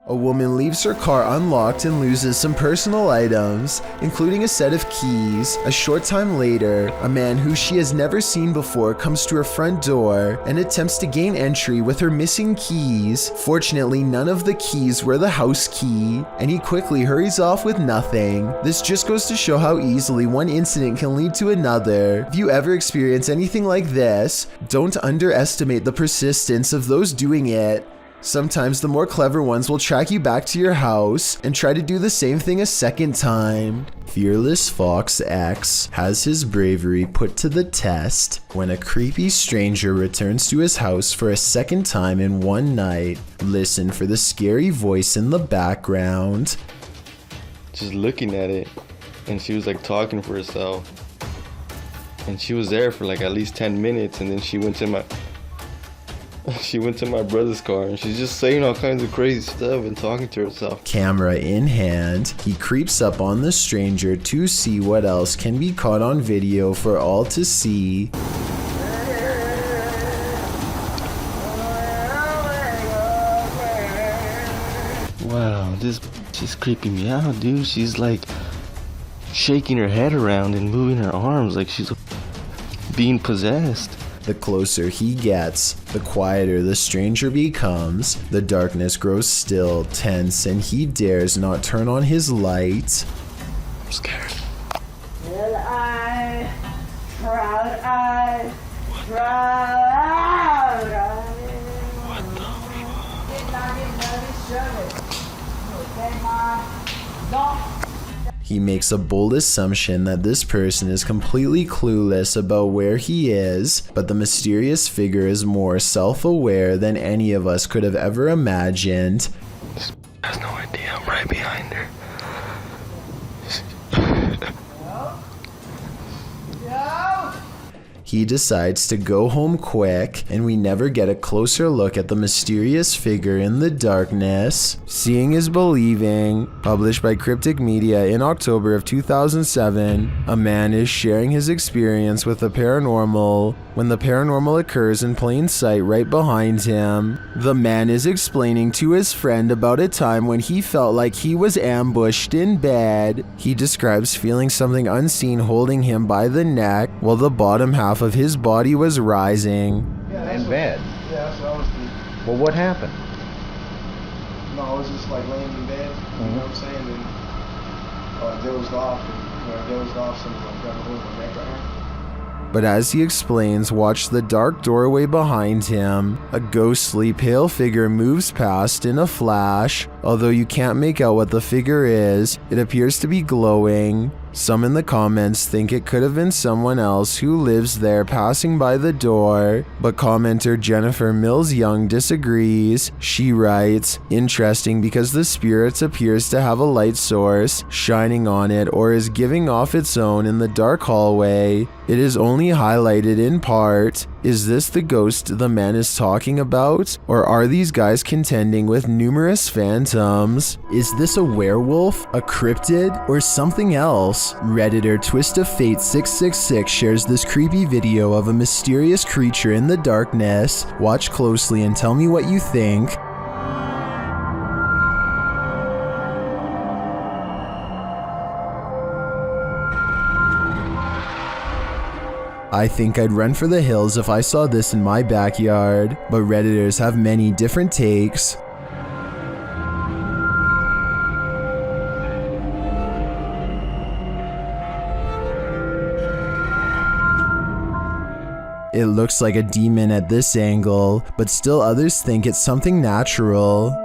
A woman leaves her car unlocked and loses some personal items, including a set of keys. A short time later, a man who she has never seen before comes to her front door and attempts to gain entry with her missing keys. Fortunately, none of the keys were the house key, and he quickly hurries off with nothing. This just goes to show how easily one incident can lead to another. If you ever experience anything like this, don't underestimate the persistence of those doing it. Sometimes the more clever ones will track you back to your house and try to do the same thing a second time. Fearless Fox X has his bravery put to the test when a creepy stranger returns to his house for a second time in one night. Listen for the scary voice in the background. Just looking at it, and she was like talking for herself. And she was there for like at least 10 minutes, and then she went to my brother's car and she's just saying all kinds of crazy stuff and talking to herself. Camera in hand, he creeps up on the stranger to see what else can be caught on video for all to see. Wow, she's creeping me out, dude. She's like shaking her head around and moving her arms like she's being possessed. The closer he gets, the quieter the stranger becomes. The darkness grows still, tense, and he dares not turn on his light. I'm scared. Little eye, proud eye, proud eye. What the fuck? He makes a bold assumption that this person is completely clueless about where he is, but the mysterious figure is more self-aware than any of us could have ever imagined. This has no idea I'm right behind her. He decides to go home quick, and we never get a closer look at the mysterious figure in the darkness. Seeing is believing. Published by Cryptic Media in October of 2007, a man is sharing his experience with the paranormal when the paranormal occurs in plain sight right behind him. The man is explaining to his friend about a time when he felt like he was ambushed in bed. He describes feeling something unseen holding him by the neck while the bottom half of his body was rising. Yeah, in bed? Yeah, that's what I was thinking. Well, what happened? No, I was just like laying in bed, you know what I'm saying? And I dozed off, and when I dozed off, something like grabbed a hold of my neck right here. But as he explains, watch the dark doorway behind him. A ghostly pale figure moves past in a flash. Although you can't make out what the figure is, it appears to be glowing. Some in the comments think it could have been someone else who lives there passing by the door, but commenter Jennifer Mills Young disagrees. She writes, "Interesting because the spirit appears to have a light source shining on it or is giving off its own in the dark hallway. It is only highlighted in part. Is this the ghost the man is talking about? Or are these guys contending with numerous phantoms? Is this a werewolf, a cryptid, or something else?" Redditor Twist of Fate 666 shares this creepy video of a mysterious creature in the darkness. Watch closely and tell me what you think. I think I'd run for the hills if I saw this in my backyard, but Redditors have many different takes. It looks like a demon at this angle, but still others think it's something natural.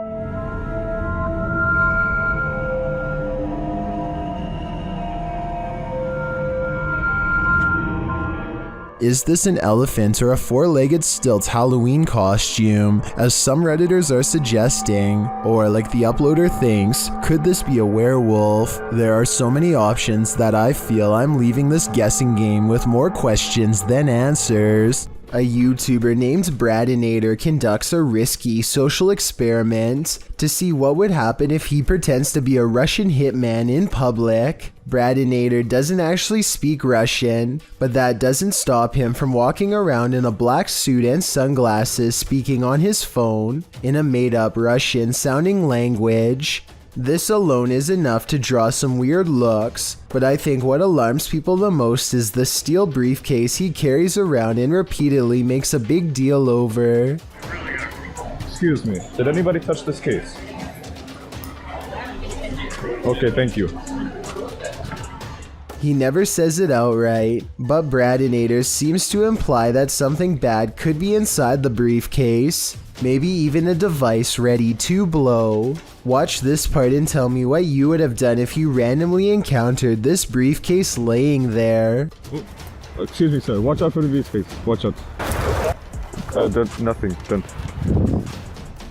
Is this an elephant or a four-legged stilt Halloween costume, as some Redditors are suggesting? Or, like the uploader thinks, could this be a werewolf? There are so many options that I feel I'm leaving this guessing game with more questions than answers. A YouTuber named Bradinator conducts a risky social experiment to see what would happen if he pretends to be a Russian hitman in public. Bradinator doesn't actually speak Russian, but that doesn't stop him from walking around in a black suit and sunglasses speaking on his phone in a made-up Russian-sounding language. This alone is enough to draw some weird looks, but I think what alarms people the most is the steel briefcase he carries around and repeatedly makes a big deal over. Excuse me, did anybody touch this case? Okay, thank you. He never says it outright, but Bradinator seems to imply that something bad could be inside the briefcase, maybe even a device ready to blow. Watch this part and tell me what you would have done if you randomly encountered this briefcase laying there. Oh, excuse me, sir. Watch out for the briefcase. Watch out. That's nothing. Don't.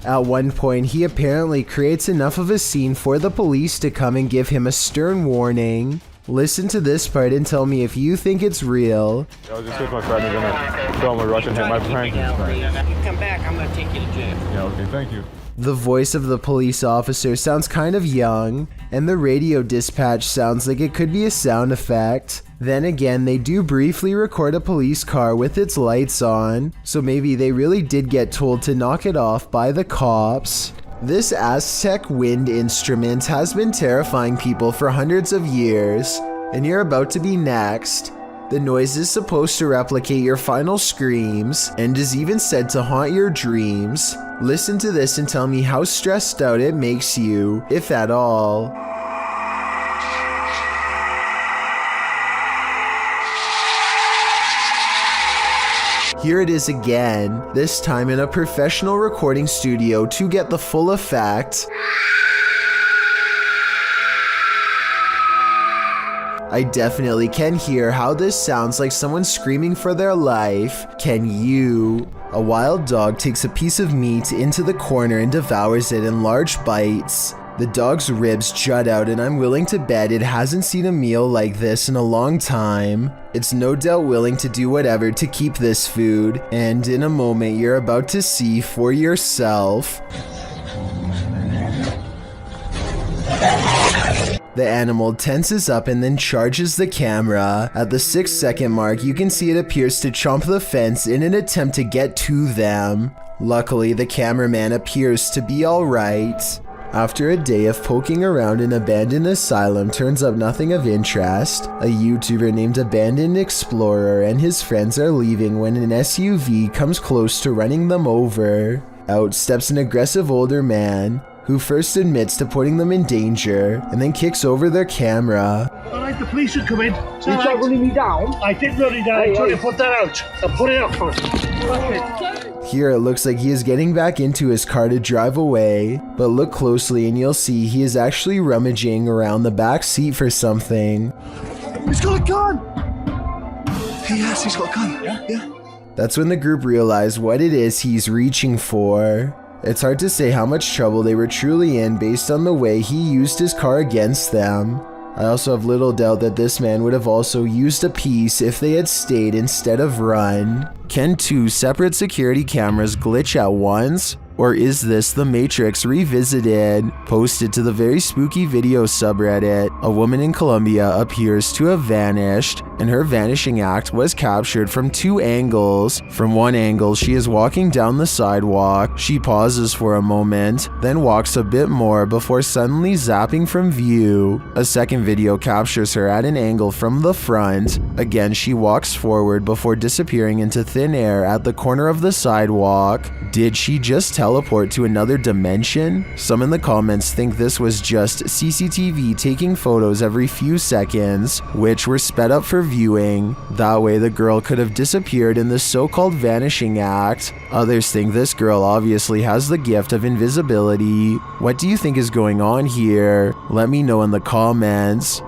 At one point, he apparently creates enough of a scene for the police to come and give him a stern warning. Listen to this part and tell me if you think it's real. I was just with my friend. I'm gonna film a Russian hit. My prank is fine. You come back, I'm gonna take you to jail. Yeah, okay, thank you. The voice of the police officer sounds kind of young, and the radio dispatch sounds like it could be a sound effect. Then again, they do briefly record a police car with its lights on, so maybe they really did get told to knock it off by the cops. This Aztec wind instrument has been terrifying people for hundreds of years, and you're about to be next. The noise is supposed to replicate your final screams, and is even said to haunt your dreams. Listen to this and tell me how stressed out it makes you, if at all. Here it is again, this time in a professional recording studio to get the full effect. I definitely can hear how this sounds like someone screaming for their life. Can you? A wild dog takes a piece of meat into the corner and devours it in large bites. The dog's ribs jut out, and I'm willing to bet it hasn't seen a meal like this in a long time. It's no doubt willing to do whatever to keep this food, and in a moment you're about to see for yourself. The animal tenses up and then charges the camera. At the 6-second mark, you can see it appears to chomp the fence in an attempt to get to them. Luckily, the cameraman appears to be alright. After a day of poking around an abandoned asylum turns up nothing of interest, a YouTuber named Abandoned Explorer and his friends are leaving when an SUV comes close to running them over. Out steps an aggressive older man, who first admits to putting them in danger, and then kicks over their camera. Alright, the police should come in. You tried running me down? I did run you down. I tried to put that out. I'll put it out first. Here it looks like he is getting back into his car to drive away, but look closely and you'll see he is actually rummaging around the back seat for something. He's got a gun! Yes, he's got a gun. Yeah. That's when the group realize what it is he's reaching for. It's hard to say how much trouble they were truly in based on the way he used his car against them. I also have little doubt that this man would have also used a piece if they had stayed instead of run. Can 2 separate security cameras glitch at once? Or is this The Matrix Revisited? Posted to the very spooky video subreddit, a woman in Colombia appears to have vanished, and her vanishing act was captured from 2 angles. From one angle, she is walking down the sidewalk. She pauses for a moment, then walks a bit more before suddenly zapping from view. A second video captures her at an angle from the front. Again, she walks forward before disappearing into thin air at the corner of the sidewalk. Did she just teleport to another dimension? Some in the comments think this was just CCTV taking photos every few seconds, which were sped up for viewing. That way the girl could have disappeared in the so-called vanishing act. Others think this girl obviously has the gift of invisibility. What do you think is going on here? Let me know in the comments.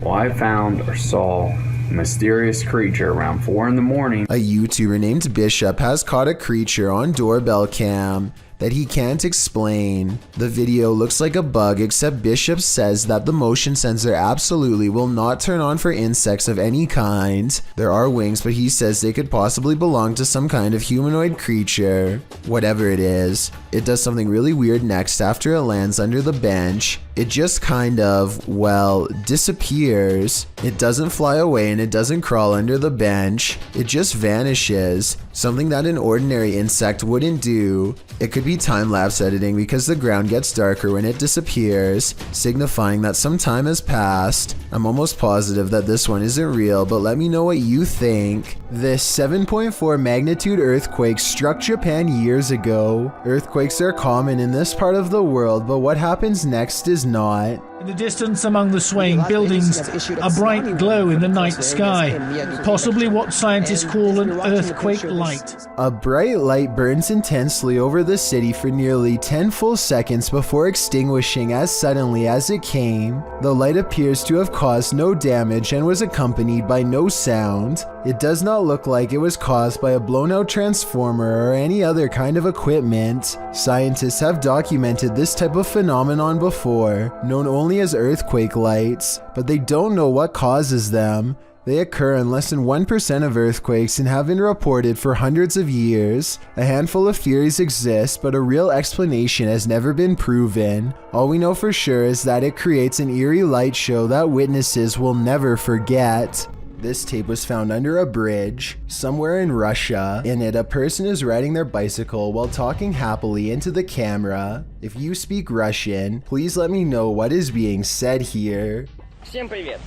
Well, I found or saw a mysterious creature around 4 in the morning. A YouTuber named Bishop has caught a creature on doorbell cam. that he can't explain. The video looks like a bug, except Bishop says that the motion sensor absolutely will not turn on for insects of any kind. There are wings, but he says they could possibly belong to some kind of humanoid creature. Whatever it is, it does something really weird next after it lands under the bench. It just kind of, well, disappears. It doesn't fly away and it doesn't crawl under the bench. It just vanishes, something that an ordinary insect wouldn't do. It could be time-lapse editing because the ground gets darker when it disappears, signifying that some time has passed. I'm almost positive that this one isn't real, but let me know what you think. This 7.4 magnitude earthquake struck Japan years ago. Earthquakes are common in this part of the world, but what happens next is not. In the distance among the swaying buildings, a bright glow in the night sky, possibly what scientists call an earthquake light. A bright light burns intensely over the city for nearly 10 full seconds before extinguishing as suddenly as it came. The light appears to have caused no damage and was accompanied by no sound. It does not look like it was caused by a blown-out transformer or any other kind of equipment. Scientists have documented this type of phenomenon before, known only as earthquake lights, but they don't know what causes them. They occur in less than 1% of earthquakes and have been reported for hundreds of years. A handful of theories exist, but a real explanation has never been proven. All we know for sure is that it creates an eerie light show that witnesses will never forget. This tape was found under a bridge somewhere in Russia. In it, a person is riding their bicycle while talking happily into the camera. If you speak Russian, please let me know what is being said here. Всем привет.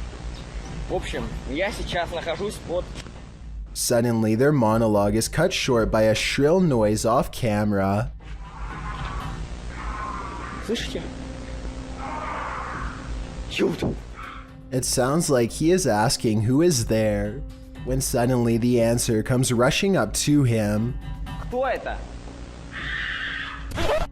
В общем, я сейчас нахожусь под... Suddenly, their monologue is cut short by a shrill noise off camera. Слышите? Чудо. It sounds like he is asking who is there, when suddenly the answer comes rushing up to him. Кто это?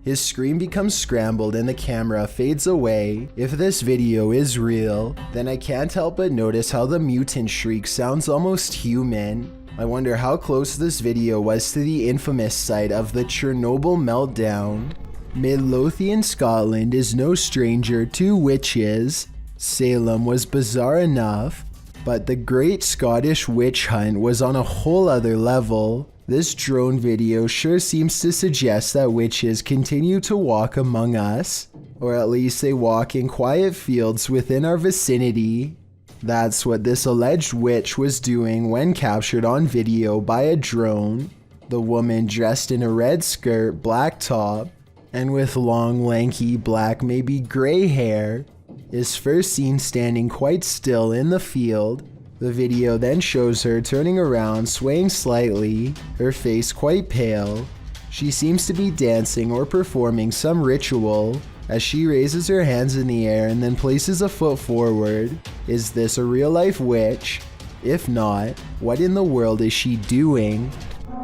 His screen becomes scrambled and the camera fades away. If this video is real, then I can't help but notice how the mutant shriek sounds almost human. I wonder how close this video was to the infamous site of the Chernobyl meltdown. Midlothian, Scotland is no stranger to witches. Salem was bizarre enough, but the Great Scottish Witch Hunt was on a whole other level. This drone video sure seems to suggest that witches continue to walk among us, or at least they walk in quiet fields within our vicinity. That's what this alleged witch was doing when captured on video by a drone. The woman dressed in a red skirt, black top, and with long, lanky, black, maybe gray hair, is first seen standing quite still in the field. The video then shows her turning around, swaying slightly, her face quite pale. She seems to be dancing or performing some ritual as she raises her hands in the air and then places a foot forward. Is this a real-life witch? If not, what in the world is she doing?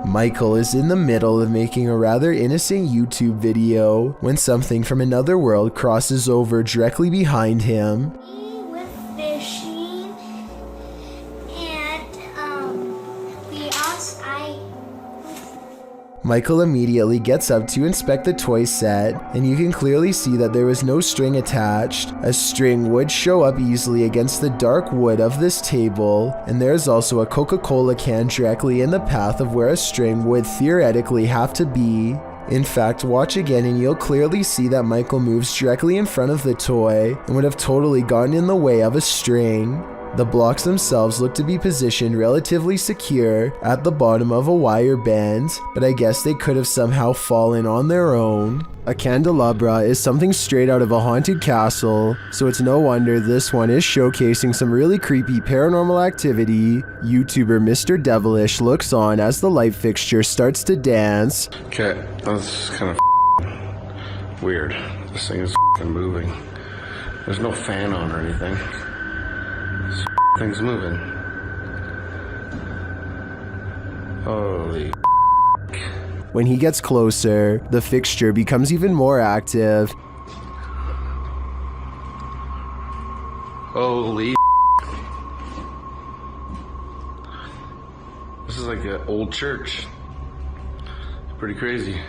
Michael is in the middle of making a rather innocent YouTube video when something from another world crosses over directly behind him. With fishing and we also Michael immediately gets up to inspect the toy set, and you can clearly see that there was no string attached. A string would show up easily against the dark wood of this table, and there's also a Coca-Cola can directly in the path of where a string would theoretically have to be. In fact, watch again and you'll clearly see that Michael moves directly in front of the toy and would have totally gotten in the way of a string. The blocks themselves look to be positioned relatively secure at the bottom of a wire band, but I guess they could have somehow fallen on their own. A candelabra is something straight out of a haunted castle, so it's no wonder this one is showcasing some really creepy paranormal activity. YouTuber Mr. Devilish looks on as the light fixture starts to dance. Okay, that's kind of weird. This thing is moving. There's no fan on or anything. This thing's moving. Holy. When he gets closer, the fixture becomes even more active. Holy. This is like an old church. It's pretty crazy.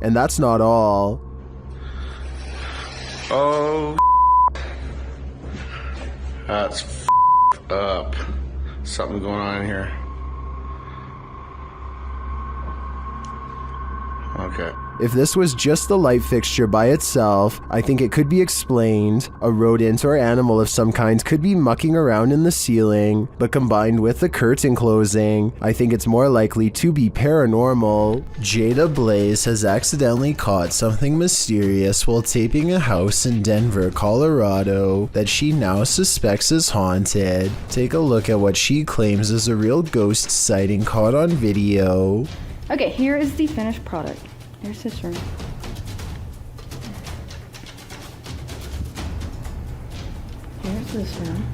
And that's not all. Oh, that's up. Something going on in here. Okay. If this was just the light fixture by itself, I think it could be explained. A rodent or animal of some kind could be mucking around in the ceiling, but combined with the curtain closing, I think it's more likely to be paranormal. Jada Blaze has accidentally caught something mysterious while taping a house in Denver, Colorado, that she now suspects is haunted. Take a look at what she claims is a real ghost sighting caught on video. Okay, here is the finished product. Here's this room. Here's this room.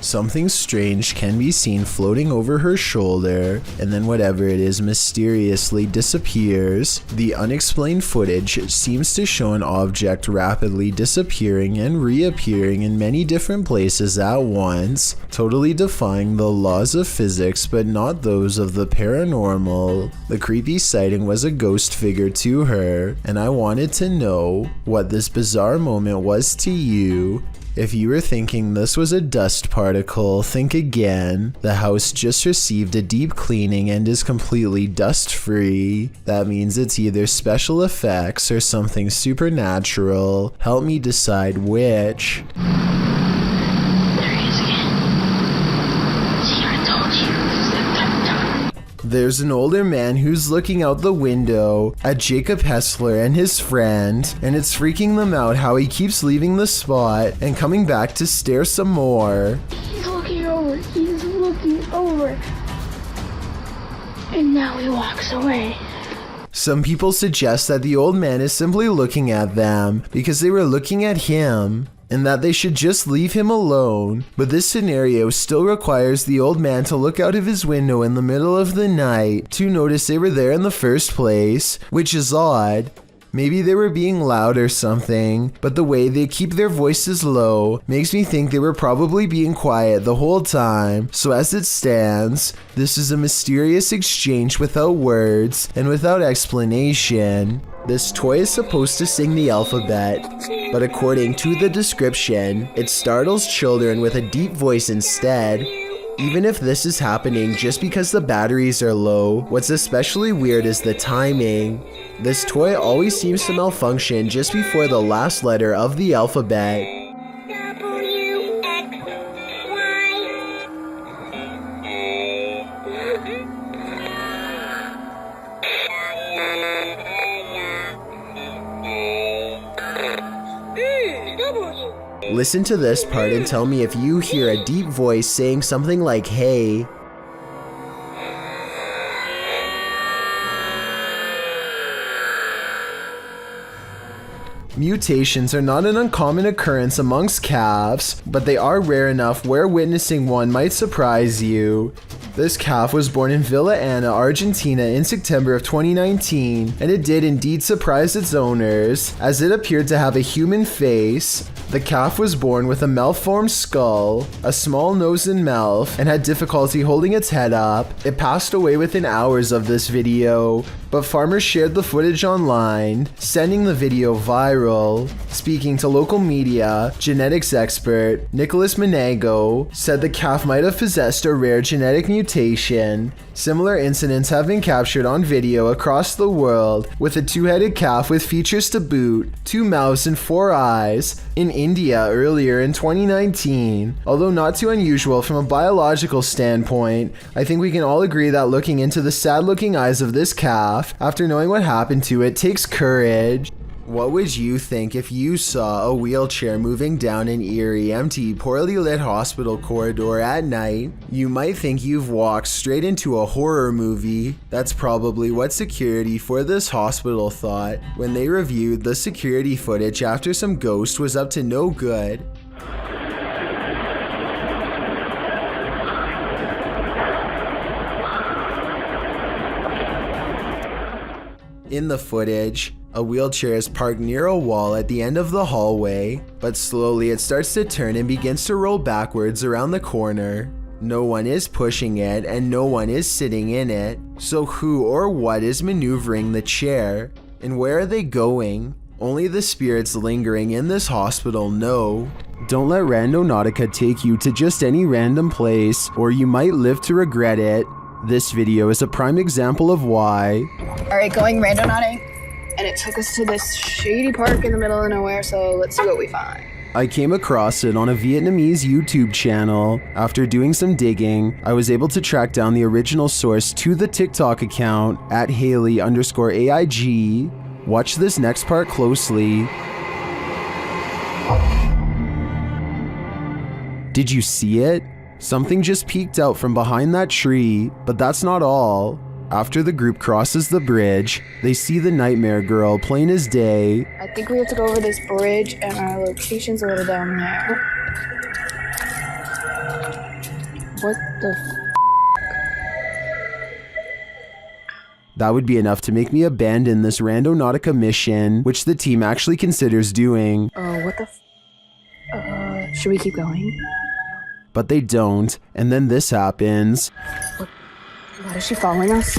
Something strange can be seen floating over her shoulder, and then whatever it is mysteriously disappears. The unexplained footage seems to show an object rapidly disappearing and reappearing in many different places at once, totally defying the laws of physics but not those of the paranormal. The creepy sighting was a ghost figure to her, and I wanted to know what this bizarre moment was to you. If you were thinking this was a dust particle, think again. The house just received a deep cleaning and is completely dust-free. That means it's either special effects or something supernatural. Help me decide which. There's an older man who's looking out the window at Jacob Hessler and his friend, and it's freaking them out how he keeps leaving the spot and coming back to stare some more. He's looking over. And now he walks away. Some people suggest that the old man is simply looking at them because they were looking at him, and that they should just leave him alone. But this scenario still requires the old man to look out of his window in the middle of the night to notice they were there in the first place, which is odd. Maybe they were being loud or something, but the way they keep their voices low makes me think they were probably being quiet the whole time. So as it stands, this is a mysterious exchange without words and without explanation. This toy is supposed to sing the alphabet, but according to the description, it startles children with a deep voice instead. Even if this is happening just because the batteries are low, what's especially weird is the timing. This toy always seems to malfunction just before the last letter of the alphabet. Listen to this part and tell me if you hear a deep voice saying something like, "Hey." Mutations are not an uncommon occurrence amongst calves, but they are rare enough where witnessing one might surprise you. This calf was born in Villa Ana, Argentina in September of 2019, and it did indeed surprise its owners, as it appeared to have a human face. The calf was born with a malformed skull, a small nose and mouth, and had difficulty holding its head up. It passed away within hours of this video, but farmers shared the footage online, sending the video viral. Speaking to local media, genetics expert Nicholas Menego said the calf might have possessed a rare genetic mutation. Similar incidents have been captured on video across the world, with a two-headed calf with features to boot, 2 mouths and 4 eyes, in India earlier in 2019. Although not too unusual from a biological standpoint, I think we can all agree that looking into the sad-looking eyes of this calf, after knowing what happened to it, takes courage. What would you think if you saw a wheelchair moving down an eerie, empty, poorly lit hospital corridor at night? You might think you've walked straight into a horror movie. That's probably what security for this hospital thought when they reviewed the security footage after some ghost was up to no good. In the footage, a wheelchair is parked near a wall at the end of the hallway, but slowly it starts to turn and begins to roll backwards around the corner. No one is pushing it and no one is sitting in it. So who or what is maneuvering the chair? And where are they going? Only the spirits lingering in this hospital know. Don't let Randonautica take you to just any random place, or you might live to regret it. This video is a prime example of why. Alright, going randonauting, and it took us to this shady park in the middle of nowhere, so let's see what we find. I came across it on a Vietnamese YouTube channel. After doing some digging, I was able to track down the original source to the TikTok account at Haley_AIG. Watch this next part closely. Did you see it? Something just peeked out from behind that tree, but that's not all. After the group crosses the bridge, they see the Nightmare Girl plain as day. I think we have to go over this bridge, and our location's a little down there. What the That would be enough to make me abandon this Randonautica mission, which the team actually considers doing. What the should we keep going? But they don't, and then this happens. What, is she following us?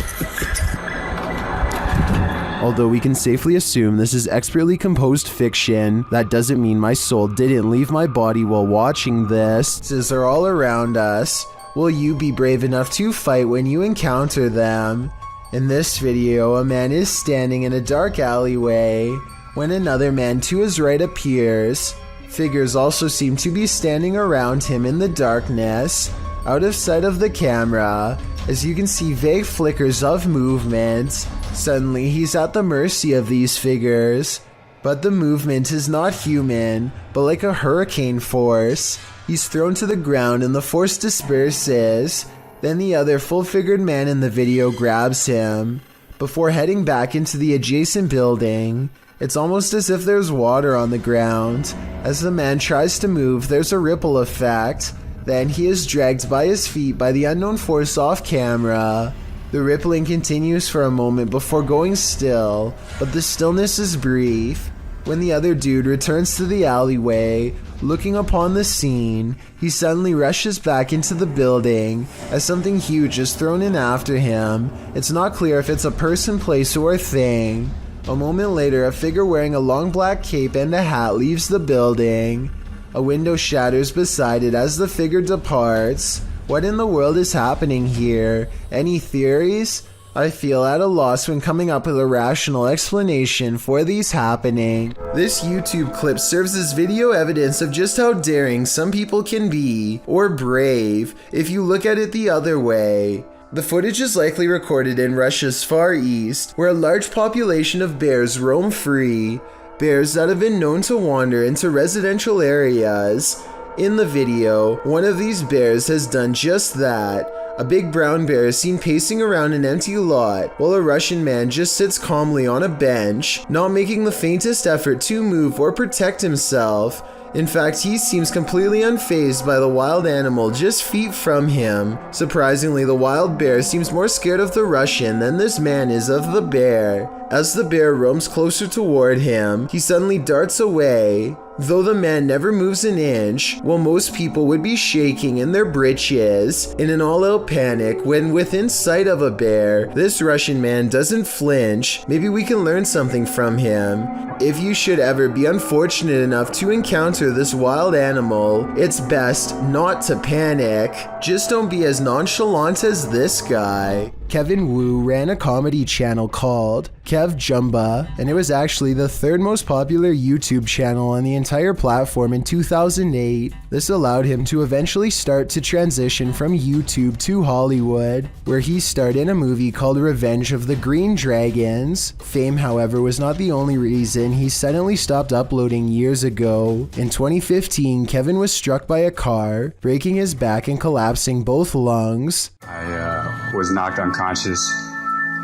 Although we can safely assume this is expertly composed fiction, that doesn't mean my soul didn't leave my body while watching this. Monsters are all around us. Will you be brave enough to fight when you encounter them? In this video, a man is standing in a dark alleyway when another man to his right appears. Figures also seem to be standing around him in the darkness, out of sight of the camera, as you can see vague flickers of movement. Suddenly, he's at the mercy of these figures. But the movement is not human, but like a hurricane force. He's thrown to the ground and the force disperses. Then the other full-figured man in the video grabs him, before heading back into the adjacent building. It's almost as if there's water on the ground. As the man tries to move, there's a ripple effect. Then he is dragged by his feet by the unknown force off camera. The rippling continues for a moment before going still, but the stillness is brief. When the other dude returns to the alleyway, looking upon the scene, he suddenly rushes back into the building as something huge is thrown in after him. It's not clear if it's a person, place, or thing. A moment later, a figure wearing a long black cape and a hat leaves the building. A window shatters beside it as the figure departs. What in the world is happening here? Any theories? I feel at a loss when coming up with a rational explanation for these happening. This YouTube clip serves as video evidence of just how daring some people can be, or brave, if you look at it the other way. The footage is likely recorded in Russia's Far East, where a large population of bears roam free, bears that have been known to wander into residential areas. In the video, one of these bears has done just that. A big brown bear is seen pacing around an empty lot, while a Russian man just sits calmly on a bench, not making the faintest effort to move or protect himself. In fact, he seems completely unfazed by the wild animal just feet from him. Surprisingly, the wild bear seems more scared of the Russian than this man is of the bear. As the bear roams closer toward him, he suddenly darts away. Though the man never moves an inch, while most people would be shaking in their britches in an all-out panic when within sight of a bear, this Russian man doesn't flinch. Maybe we can learn something from him. If you should ever be unfortunate enough to encounter this wild animal, it's best not to panic. Just don't be as nonchalant as this guy. Kevin Wu ran a comedy channel called Kev Jumba, and it was actually the third most popular YouTube channel on the entire platform in 2008. This allowed him to eventually start to transition from YouTube to Hollywood, where he starred in a movie called Revenge of the Green Dragons. Fame, however, was not the only reason he suddenly stopped uploading years ago. In 2015, Kevin was struck by a car, breaking his back and collapsing both lungs. I was knocked unconscious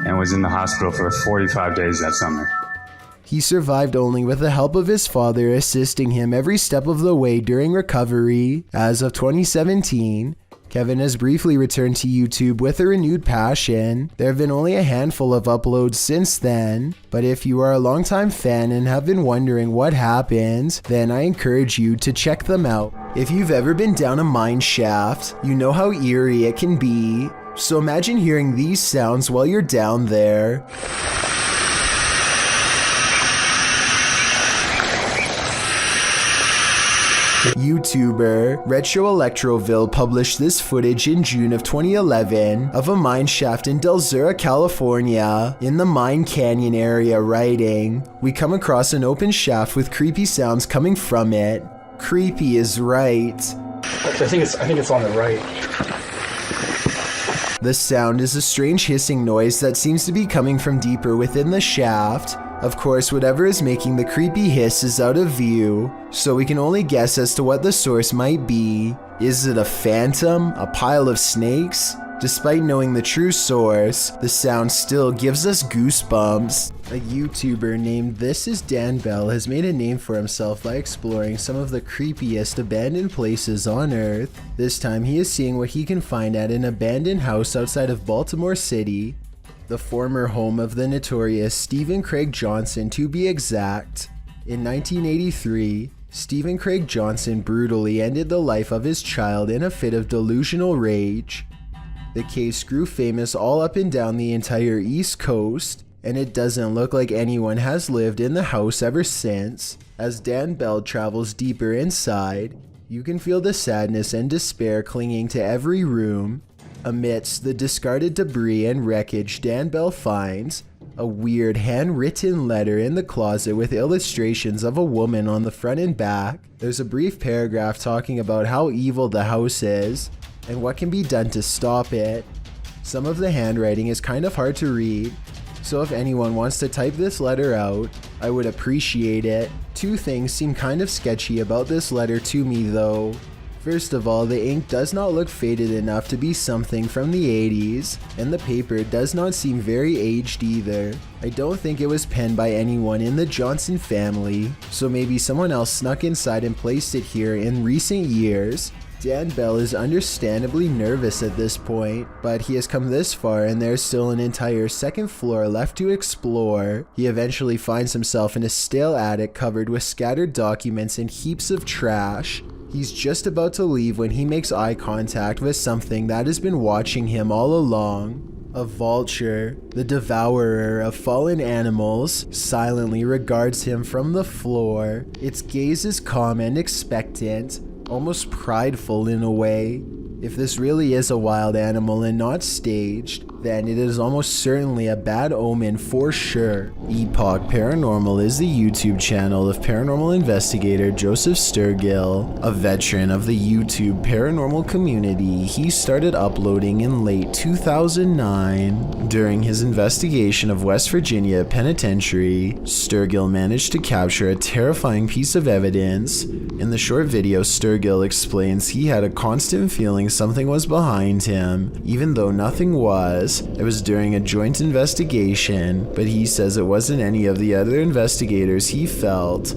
and was in the hospital for 45 days that summer. He survived only with the help of his father assisting him every step of the way during recovery. As of 2017, Kevin has briefly returned to YouTube with a renewed passion. There have been only a handful of uploads since then, but if you are a longtime fan and have been wondering what happened, then I encourage you to check them out. If you've ever been down a mine shaft, you know how eerie it can be. So imagine hearing these sounds while you're down there. YouTuber Retro Electroville published this footage in June of 2011 of a mine shaft in Del Sur, California. In the Mine Canyon area, writing, "We come across an open shaft with creepy sounds coming from it." Creepy is right. I think it's on the right. The sound is a strange hissing noise that seems to be coming from deeper within the shaft. Of course, whatever is making the creepy hiss is out of view, so we can only guess as to what the source might be. Is it a phantom? A pile of snakes? Despite knowing the true source, the sound still gives us goosebumps. A YouTuber named This Is Dan Bell has made a name for himself by exploring some of the creepiest abandoned places on Earth. This time he is seeing what he can find at an abandoned house outside of Baltimore City, the former home of the notorious Stephen Craig Johnson to be exact. In 1983, Stephen Craig Johnson brutally ended the life of his child in a fit of delusional rage. The case grew famous all up and down the entire East Coast, and it doesn't look like anyone has lived in the house ever since. As Dan Bell travels deeper inside, you can feel the sadness and despair clinging to every room. Amidst the discarded debris and wreckage, Dan Bell finds a weird handwritten letter in the closet with illustrations of a woman on the front and back. There's a brief paragraph talking about how evil the house is and what can be done to stop it. Some of the handwriting is kind of hard to read, so if anyone wants to type this letter out, I would appreciate it. Two things seem kind of sketchy about this letter to me though. First of all, the ink does not look faded enough to be something from the 80s, and the paper does not seem very aged either. I don't think it was penned by anyone in the Johnson family, so maybe someone else snuck inside and placed it here in recent years. Dan Bell is understandably nervous at this point, but he has come this far and there's still an entire second floor left to explore. He eventually finds himself in a stale attic covered with scattered documents and heaps of trash. He's just about to leave when he makes eye contact with something that has been watching him all along. A vulture, the devourer of fallen animals, silently regards him from the floor. Its gaze is calm and expectant, almost prideful in a way. If this really is a wild animal and not staged, then it is almost certainly a bad omen for sure. Epoch Paranormal is the YouTube channel of paranormal investigator Joseph Sturgill, a veteran of the YouTube paranormal community. He started uploading in late 2009. During his investigation of West Virginia Penitentiary, Sturgill managed to capture a terrifying piece of evidence. In the short video, Sturgill explains he had a constant feeling something was behind him, even though nothing was. It was during a joint investigation, but he says it wasn't any of the other investigators he felt.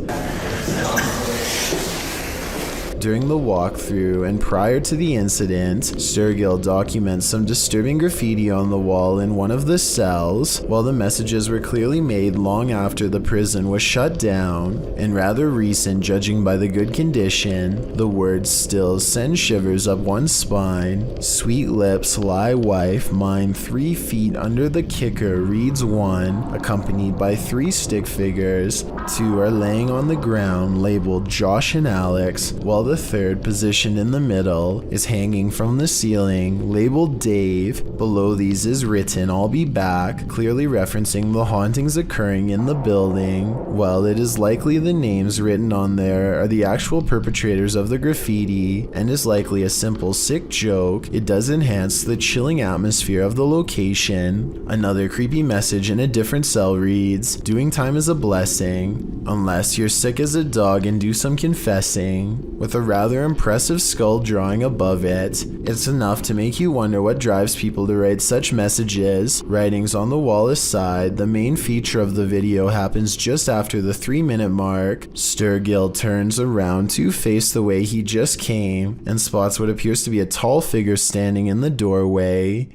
During the walkthrough and prior to the incident, Sturgill documents some disturbing graffiti on the wall in one of the cells. While the messages were clearly made long after the prison was shut down, and rather recent judging by the good condition, the words still send shivers up one's spine. Sweet lips lie wife, mine 3 feet under the kicker, reads one, accompanied by 3 stick figures. 2 are laying on the ground labeled Josh and Alex, while the third, positioned in the middle, is hanging from the ceiling, labeled Dave. Below these is written, "I'll be back," clearly referencing the hauntings occurring in the building. While it is likely the names written on there are the actual perpetrators of the graffiti, and is likely a simple sick joke, it does enhance the chilling atmosphere of the location. Another creepy message in a different cell reads, "Doing time is a blessing, unless you're sick as a dog and do some confessing," with a rather impressive skull drawing above it. It's enough to make you wonder what drives people to write such messages. Writings on the wall aside, the main feature of the video happens just after the 3-minute mark. Sturgill turns around to face the way he just came and spots what appears to be a tall figure standing in the doorway.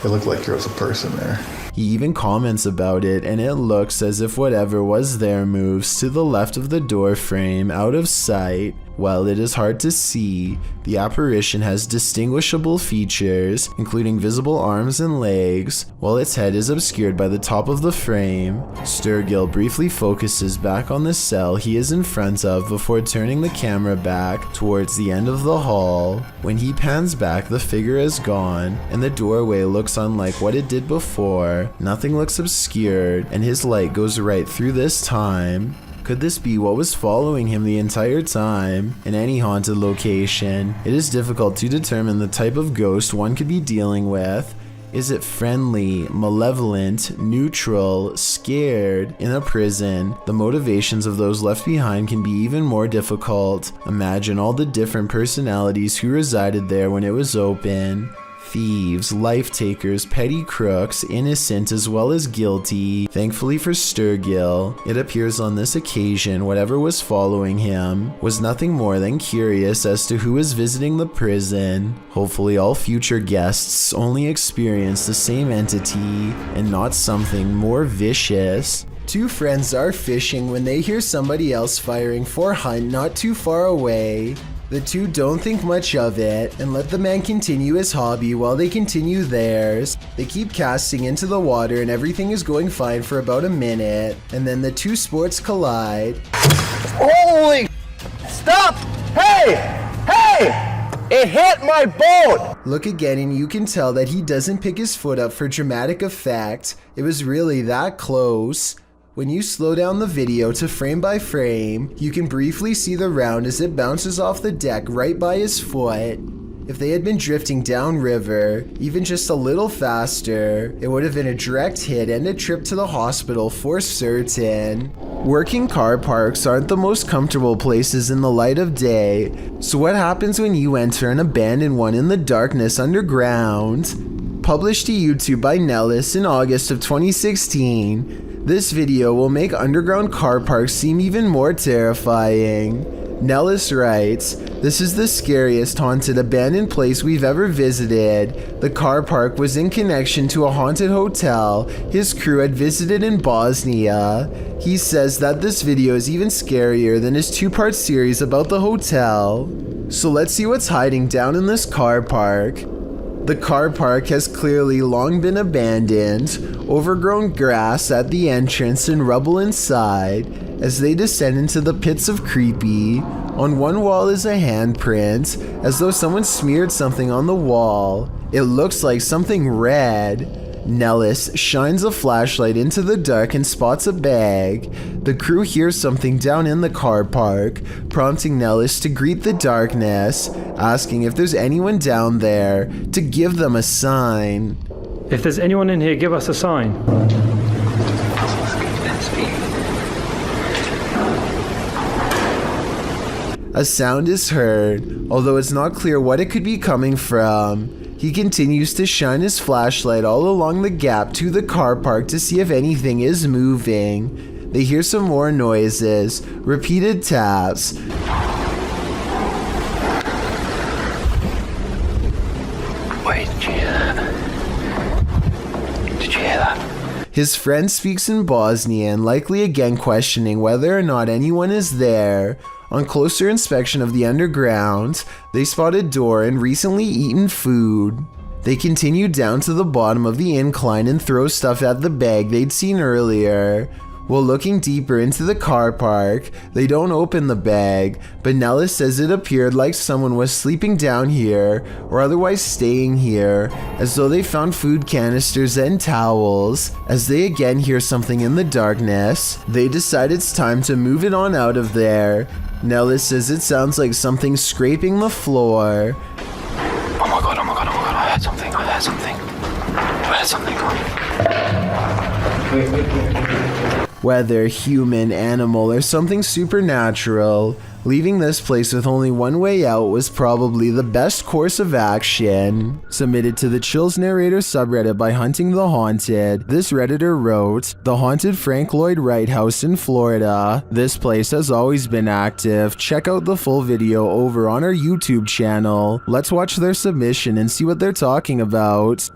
It looked like there was a person there. He even comments about it, and it looks as if whatever was there moves to the left of the door frame, out of sight. While it is hard to see, the apparition has distinguishable features, including visible arms and legs, while its head is obscured by the top of the frame. Sturgill briefly focuses back on the cell he is in front of before turning the camera back towards the end of the hall. When he pans back, the figure is gone, and the doorway looks unlike what it did before. Nothing looks obscured, and his light goes right through this time. Could this be what was following him the entire time? In any haunted location, it is difficult to determine the type of ghost one could be dealing with. Is it friendly, malevolent, neutral, scared? In a prison, the motivations of those left behind can be even more difficult. Imagine all the different personalities who resided there when it was open. Thieves, life takers, petty crooks, innocent as well as guilty. Thankfully for Sturgill, it appears on this occasion whatever was following him was nothing more than curious as to who is visiting the prison. Hopefully all future guests only experience the same entity and not something more vicious. Two friends are fishing when they hear somebody else firing for hunt not too far away. The two don't think much of it and let the man continue his hobby while they continue theirs. They keep casting into the water and everything is going fine for about a minute, and then the two sports collide. Holy! Stop! Hey! Hey! It hit my boat! Look again and you can tell that he doesn't pick his foot up for dramatic effect. It was really that close. When you slow down the video to frame by frame, you can briefly see the round as it bounces off the deck right by his foot. If they had been drifting downriver, even just a little faster, it would have been a direct hit and a trip to the hospital for certain. Working car parks aren't the most comfortable places in the light of day, so what happens when you enter an abandoned one in the darkness underground? Published to YouTube by Nellis in August of 2016, this video will make underground car parks seem even more terrifying. Nellis writes, "This is the scariest haunted abandoned place we've ever visited. The car park was in connection to a haunted hotel his crew had visited in Bosnia. He says that this video is even scarier than his two-part series about the hotel. So let's see what's hiding down in this car park." The car park has clearly long been abandoned, overgrown grass at the entrance and rubble inside. As they descend into the pits of creepy, on one wall is a handprint, as though someone smeared something on the wall. It looks like something red. Nellis shines a flashlight into the dark and spots a bag. The crew hears something down in the car park, prompting Nellis to greet the darkness, asking if there's anyone down there to give them a sign. If there's anyone in here, give us a sign. A sound is heard, although it's not clear what it could be coming from. He continues to shine his flashlight all along the gap to the car park to see if anything is moving. They hear some more noises, repeated taps. Wait, did you hear that? Did you hear that? His friend speaks in Bosnian, likely again questioning whether or not anyone is there. On closer inspection of the underground, they spot a door and recently eaten food. They continue down to the bottom of the incline and throw stuff at the bag they'd seen earlier. While looking deeper into the car park, they don't open the bag, but Nellis says it appeared like someone was sleeping down here or otherwise staying here, as though they found food canisters and towels. As they again hear something in the darkness, they decide it's time to move it on out of there. Nellis says it sounds like something scraping the floor. Oh my god, I heard something, I heard something. Whether human, animal, or something supernatural, leaving this place with only one way out was probably the best course of action. Submitted to the Chills Narrator subreddit by Hunting the Haunted, this redditor wrote, "The haunted Frank Lloyd Wright house in Florida. This place has always been active. Check out the full video over on our YouTube channel. Let's watch their submission and see what they're talking about."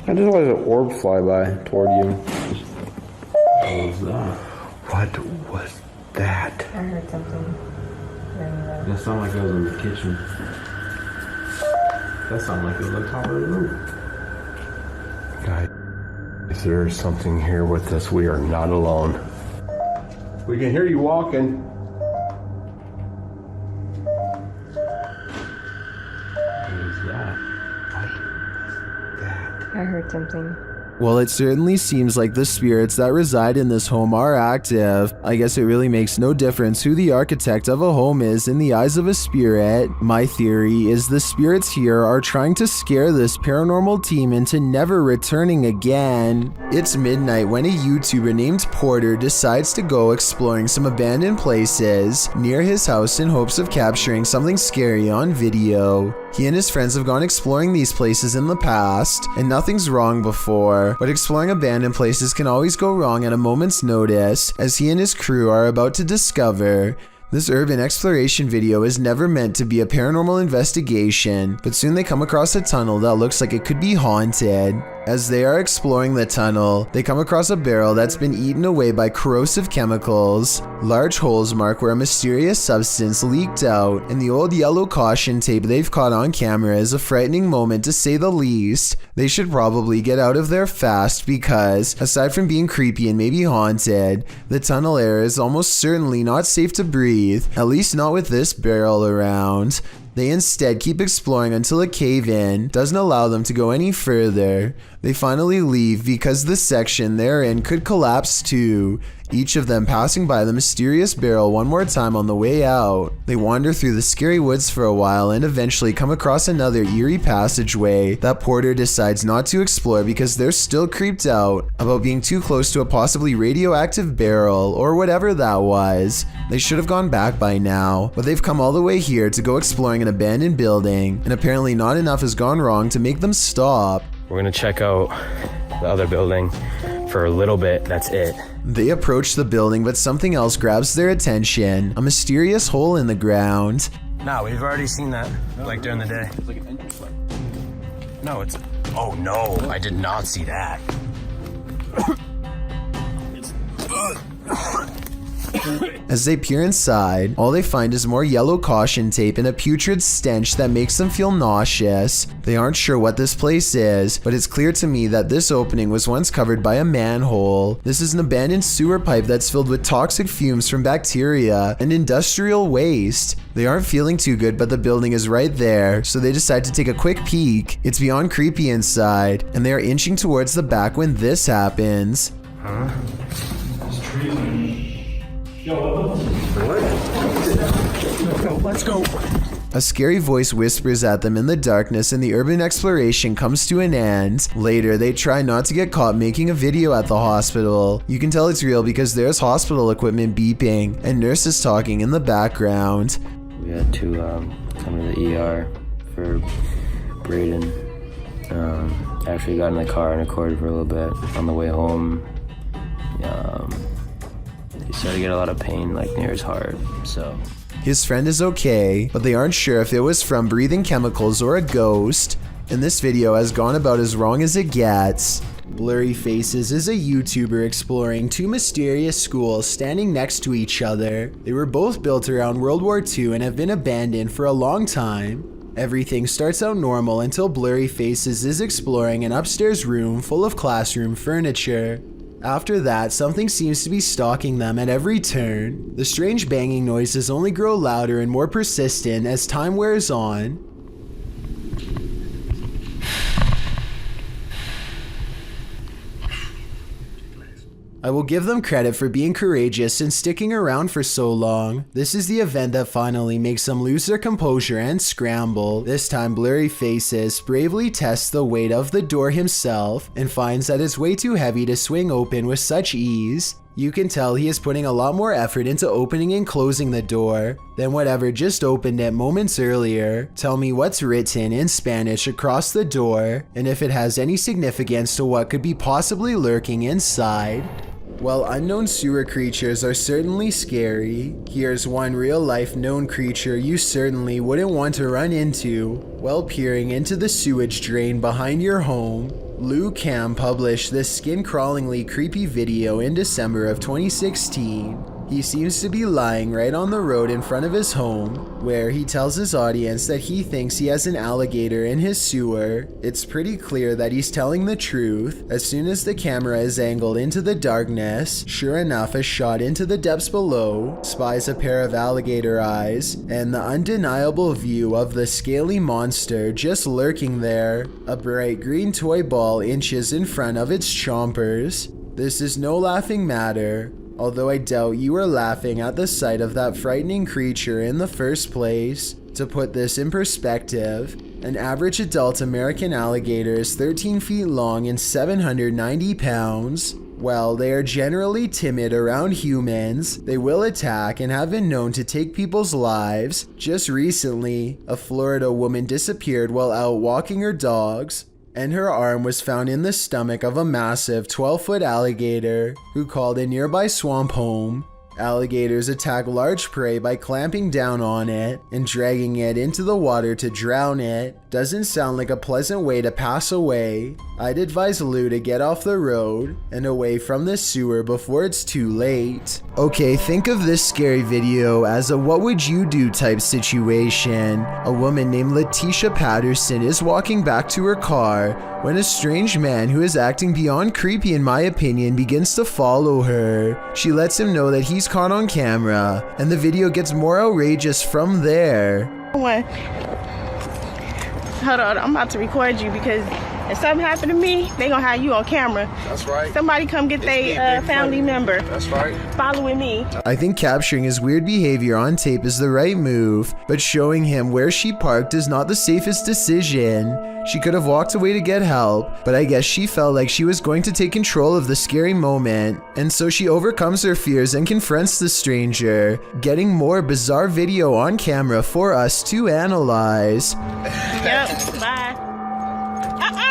I just let an orb fly by toward you. What was that? What was that? I heard something. That sounded like it was in the kitchen. That sounded like it was on top of the roof. Guys, if there is something here with us, we are not alone. We can hear you walking. What was that? I heard something. Well, it certainly seems like the spirits that reside in this home are active. I guess it really makes no difference who the architect of a home is in the eyes of a spirit. My theory is the spirits here are trying to scare this paranormal team into never returning again. It's midnight when a YouTuber named Porter decides to go exploring some abandoned places near his house in hopes of capturing something scary on video. He and his friends have gone exploring these places in the past, and nothing's wrong before, but exploring abandoned places can always go wrong at a moment's notice, as he and his crew are about to discover. This urban exploration video is never meant to be a paranormal investigation, but soon they come across a tunnel that looks like it could be haunted. As they are exploring the tunnel, they come across a barrel that's been eaten away by corrosive chemicals. Large holes mark where a mysterious substance leaked out, and the old yellow caution tape they've caught on camera is a frightening moment to say the least. They should probably get out of there fast because, aside from being creepy and maybe haunted, the tunnel air is almost certainly not safe to breathe, at least not with this barrel around. They instead keep exploring until a cave-in doesn't allow them to go any further. They finally leave because the section they're in could collapse too, each of them passing by the mysterious barrel one more time on the way out. They wander through the scary woods for a while and eventually come across another eerie passageway that Porter decides not to explore because they're still creeped out about being too close to a possibly radioactive barrel or whatever that was. They should have gone back by now, but they've come all the way here to go exploring an abandoned building, and apparently not enough has gone wrong to make them stop. We're gonna check out the other building for a little bit, that's it. They approach the building, but something else grabs their attention, a mysterious hole in the ground. No, we've already seen that, like during the day. It's like an entrance light. No, it's, oh no, I did not see that. As they peer inside, all they find is more yellow caution tape and a putrid stench that makes them feel nauseous. They aren't sure what this place is, but it's clear to me that this opening was once covered by a manhole. This is an abandoned sewer pipe that's filled with toxic fumes from bacteria and industrial waste. They aren't feeling too good, but the building is right there, so they decide to take a quick peek. It's beyond creepy inside, and they are inching towards the back when this happens. Huh? Let's go. A scary voice whispers at them in the darkness and the urban exploration comes to an end. Later, they try not to get caught making a video at the hospital. You can tell it's real because there's hospital equipment beeping and nurses talking in the background. We had to come to the ER for Braden. After we got in the car and recorded for a little bit on the way home. He started to get a lot of pain like near his heart, so. His friend is okay, but they aren't sure if it was from breathing chemicals or a ghost. And this video has gone about as wrong as it gets. Blurry Faces is a YouTuber exploring two mysterious schools standing next to each other. They were both built around World War II and have been abandoned for a long time. Everything starts out normal until Blurry Faces is exploring an upstairs room full of classroom furniture. After that, something seems to be stalking them at every turn. The strange banging noises only grow louder and more persistent as time wears on. I will give them credit for being courageous and sticking around for so long. This is the event that finally makes them lose their composure and scramble. This time, Blurry Faces bravely tests the weight of the door himself and finds that it's way too heavy to swing open with such ease. You can tell he is putting a lot more effort into opening and closing the door than whatever just opened it moments earlier. Tell me what's written in Spanish across the door and if it has any significance to what could be possibly lurking inside. While unknown sewer creatures are certainly scary, here's one real-life known creature you certainly wouldn't want to run into while peering into the sewage drain behind your home. Lou Cam published this skin-crawlingly creepy video in December of 2016. He seems to be lying right on the road in front of his home, where he tells his audience that he thinks he has an alligator in his sewer. It's pretty clear that he's telling the truth. As soon as the camera is angled into the darkness, sure enough, a shot into the depths below spies a pair of alligator eyes and the undeniable view of the scaly monster just lurking there, a bright green toy ball inches in front of its chompers. This is no laughing matter, although I doubt you were laughing at the sight of that frightening creature in the first place. To put this in perspective, an average adult American alligator is 13 feet long and 790 pounds. While they are generally timid around humans, they will attack and have been known to take people's lives. Just recently, a Florida woman disappeared while out walking her dogs, and her arm was found in the stomach of a massive 12-foot alligator who called a nearby swamp home. Alligators attack large prey by clamping down on it and dragging it into the water to drown it. Doesn't sound like a pleasant way to pass away. I'd advise Lou to get off the road and away from the sewer before it's too late. Okay, think of this scary video as a what would you do type situation. A woman named Letitia Patterson is walking back to her car when a strange man who is acting beyond creepy in my opinion begins to follow her. She lets him know that he's caught on camera, and the video gets more outrageous from there. Hold on, I'm about to record you because if something happened to me, they gonna have you on camera. That's right. Somebody come get their family member. That's right. Following me. I think capturing his weird behavior on tape is the right move, but showing him where she parked is not the safest decision. She could have walked away to get help, but I guess she felt like she was going to take control of the scary moment, and so she overcomes her fears and confronts the stranger, getting more bizarre video on camera for us to analyze. Yep, bye.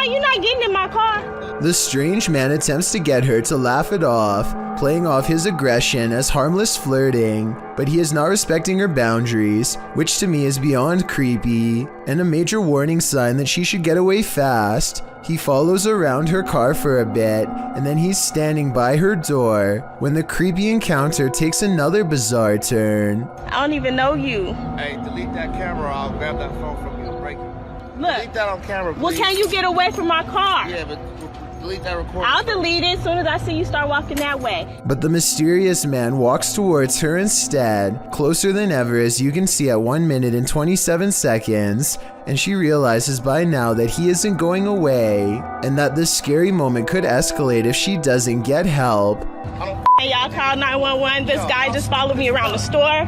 You're not getting in my car. The strange man attempts to get her to laugh it off, playing off his aggression as harmless flirting, but he is not respecting her boundaries, which to me is beyond creepy, and a major warning sign that she should get away fast. He follows around her car for a bit, and then he's standing by her door when the creepy encounter takes another bizarre turn. I don't even know you. Hey, delete that camera. I'll grab that phone from you and break it. Look. Delete that on camera, please. Well, can you get away from my car? Yeah, but delete that recording. I'll delete it as soon as I see you start walking that way. But the mysterious man walks towards her instead, closer than ever as you can see at 1 minute and 27 seconds, and she realizes by now that he isn't going away, and that this scary moment could escalate if she doesn't get help. Hey, y'all call 911. This guy just followed me around the store.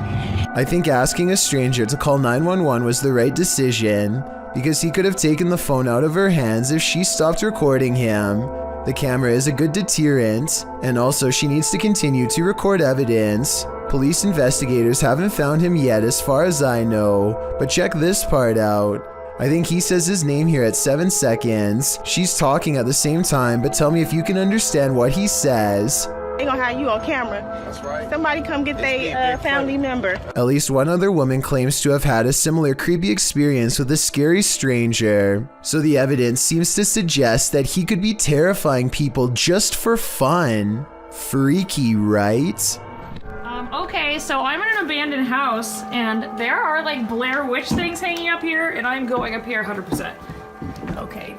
I think asking a stranger to call 911 was the right decision, because he could have taken the phone out of her hands if she stopped recording him. The camera is a good deterrent, and also she needs to continue to record evidence. Police investigators haven't found him yet as far as I know, but check this part out. I think he says his name here at 7 seconds. She's talking at the same time, but tell me if you can understand what he says. They gonna have you on camera. That's right. Somebody come get their family member. At least one other woman claims to have had a similar creepy experience with a scary stranger. So the evidence seems to suggest that he could be terrifying people just for fun. Freaky, right? Okay, so I'm in an abandoned house, and there are like Blair Witch things hanging up here, and I'm going up here 100%. Okay.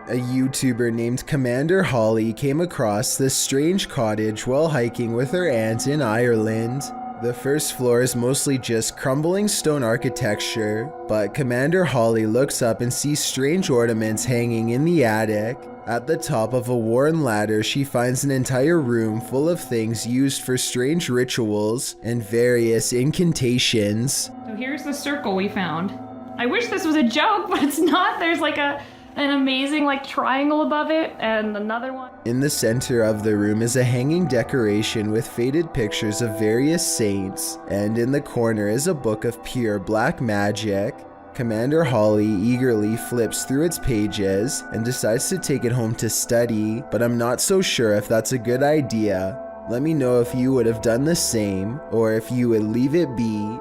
A YouTuber named Commander Holly came across this strange cottage while hiking with her aunt in Ireland. The first floor is mostly just crumbling stone architecture, but Commander Holly looks up and sees strange ornaments hanging in the attic. At the top of a worn ladder, she finds an entire room full of things used for strange rituals and various incantations. So here's the circle we found. I wish this was a joke, but it's not. There's like an amazing like triangle above it and another one. In the center of the room is a hanging decoration with faded pictures of various saints, and in the corner is a book of pure black magic. Commander Holly eagerly flips through its pages and decides to take it home to study, but I'm not so sure if that's a good idea. Let me know if you would have done the same, or if you would leave it be.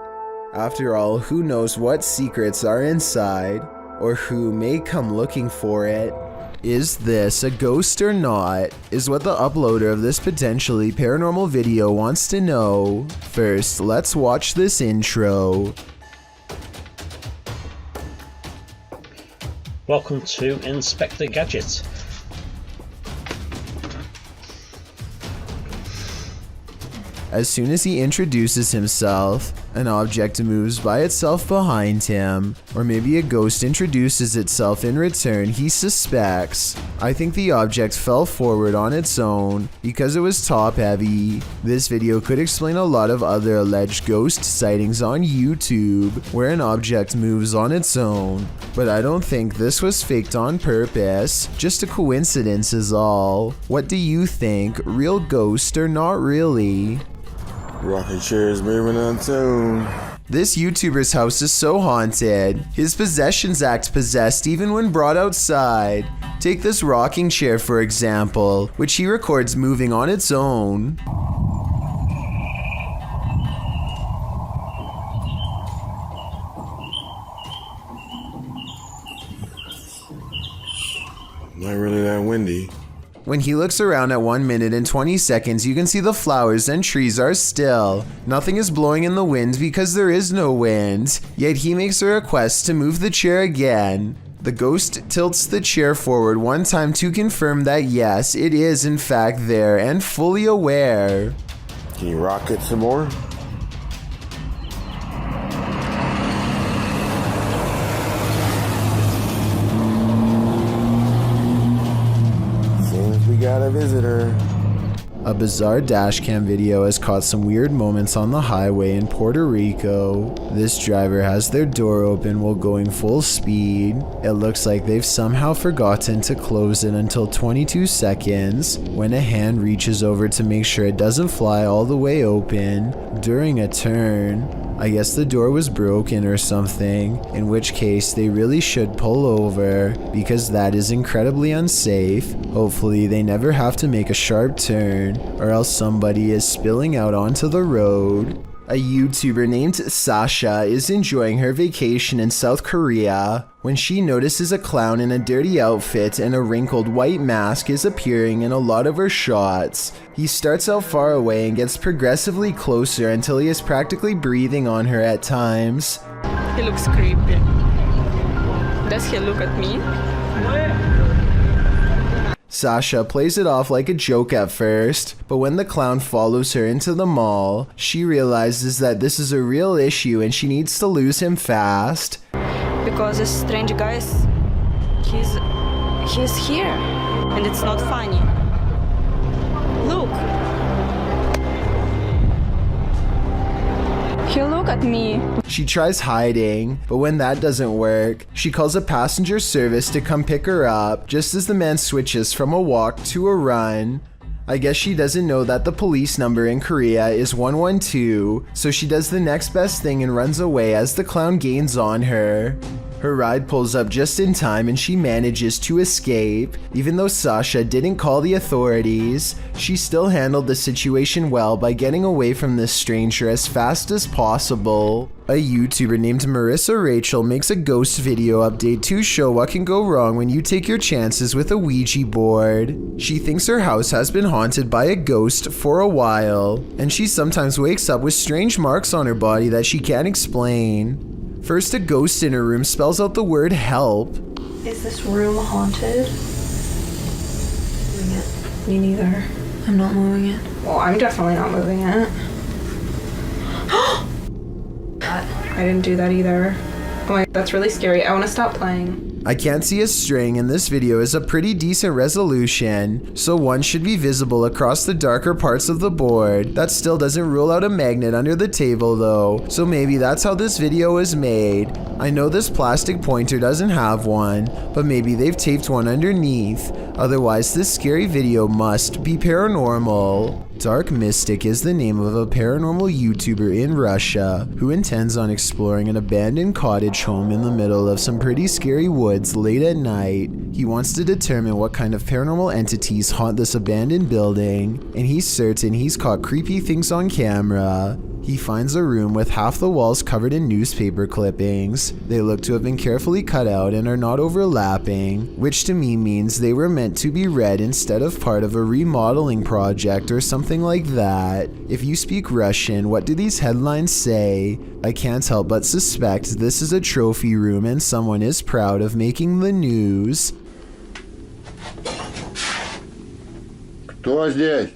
After all, who knows what secrets are inside, or who may come looking for it. Is this a ghost or not? Is what the uploader of this potentially paranormal video wants to know. First, let's watch this intro. Welcome to Inspector Gadget. As soon as he introduces himself, an object moves by itself behind him, or maybe a ghost introduces itself in return, he suspects. I think the object fell forward on its own because it was top heavy. This video could explain a lot of other alleged ghost sightings on YouTube where an object moves on its own, but I don't think this was faked on purpose, just a coincidence is all. What do you think? Real ghost or not really? Rocking chairs moving on tune. This YouTuber's house is so haunted. His possessions act possessed even when brought outside. Take this rocking chair for example, which he records moving on its own. Not really that windy. When he looks around at 1 minute and 20 seconds, you can see the flowers and trees are still. Nothing is blowing in the wind because there is no wind. Yet he makes a request to move the chair again. The ghost tilts the chair forward one time to confirm that yes, it is in fact there and fully aware. Can you rock it some more? Got a visitor. A bizarre dashcam video has caught some weird moments on the highway in Puerto Rico. This driver has their door open while going full speed. It looks like they've somehow forgotten to close it until 22 seconds when a hand reaches over to make sure it doesn't fly all the way open during a turn. I guess the door was broken or something, in which case they really should pull over because that is incredibly unsafe. Hopefully they never have to make a sharp turn or else somebody is spilling out onto the road. A YouTuber named Sasha is enjoying her vacation in South Korea when she notices a clown in a dirty outfit and a wrinkled white mask is appearing in a lot of her shots. He starts out far away and gets progressively closer until he is practically breathing on her at times. He looks creepy. Does he look at me? Sasha plays it off like a joke at first, but when the clown follows her into the mall, she realizes that this is a real issue and she needs to lose him fast. Because this strange guy, he's here, and it's not funny. Look. He look at me. She tries hiding, but when that doesn't work, she calls a passenger service to come pick her up just as the man switches from a walk to a run. I guess she doesn't know that the police number in Korea is 112, so she does the next best thing and runs away as the clown gains on her. Her ride pulls up just in time and she manages to escape. Even though Sasha didn't call the authorities, she still handled the situation well by getting away from this stranger as fast as possible. A YouTuber named Marissa Rachel makes a ghost video update to show what can go wrong when you take your chances with a Ouija board. She thinks her house has been haunted by a ghost for a while, and she sometimes wakes up with strange marks on her body that she can't explain. First, a ghost in her room spells out the word help. Is this room haunted? Moving it. Me neither. I'm not moving it. Well, I'm definitely not moving it. I didn't do that either. Oh my, that's really scary. I want to stop playing. I can't see a string and this video is a pretty decent resolution, so one should be visible across the darker parts of the board. That still doesn't rule out a magnet under the table though, so maybe that's how this video was made. I know this plastic pointer doesn't have one, but maybe they've taped one underneath. Otherwise, this scary video must be paranormal. Dark Mystic is the name of a paranormal YouTuber in Russia who intends on exploring an abandoned cottage home in the middle of some pretty scary woods late at night. He wants to determine what kind of paranormal entities haunt this abandoned building, and he's certain he's caught creepy things on camera. He finds a room with half the walls covered in newspaper clippings. They look to have been carefully cut out and are not overlapping, which to me means they were meant to be read instead of part of a remodeling project or something like that. If you speak Russian, what do these headlines say? I can't help but suspect this is a trophy room and someone is proud of making the news. Кто здесь?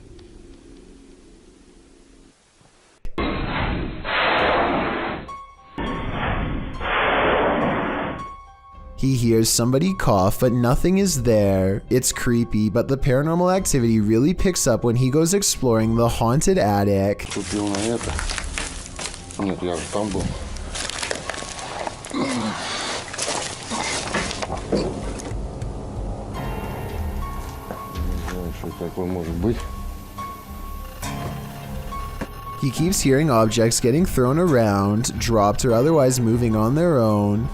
He hears somebody cough, but nothing is there. It's creepy, but the paranormal activity really picks up when he goes exploring the haunted attic. Купил на это. Нет, я там был. Не знаю, что такое может быть. He keeps hearing objects getting thrown around, dropped, or otherwise moving on their own.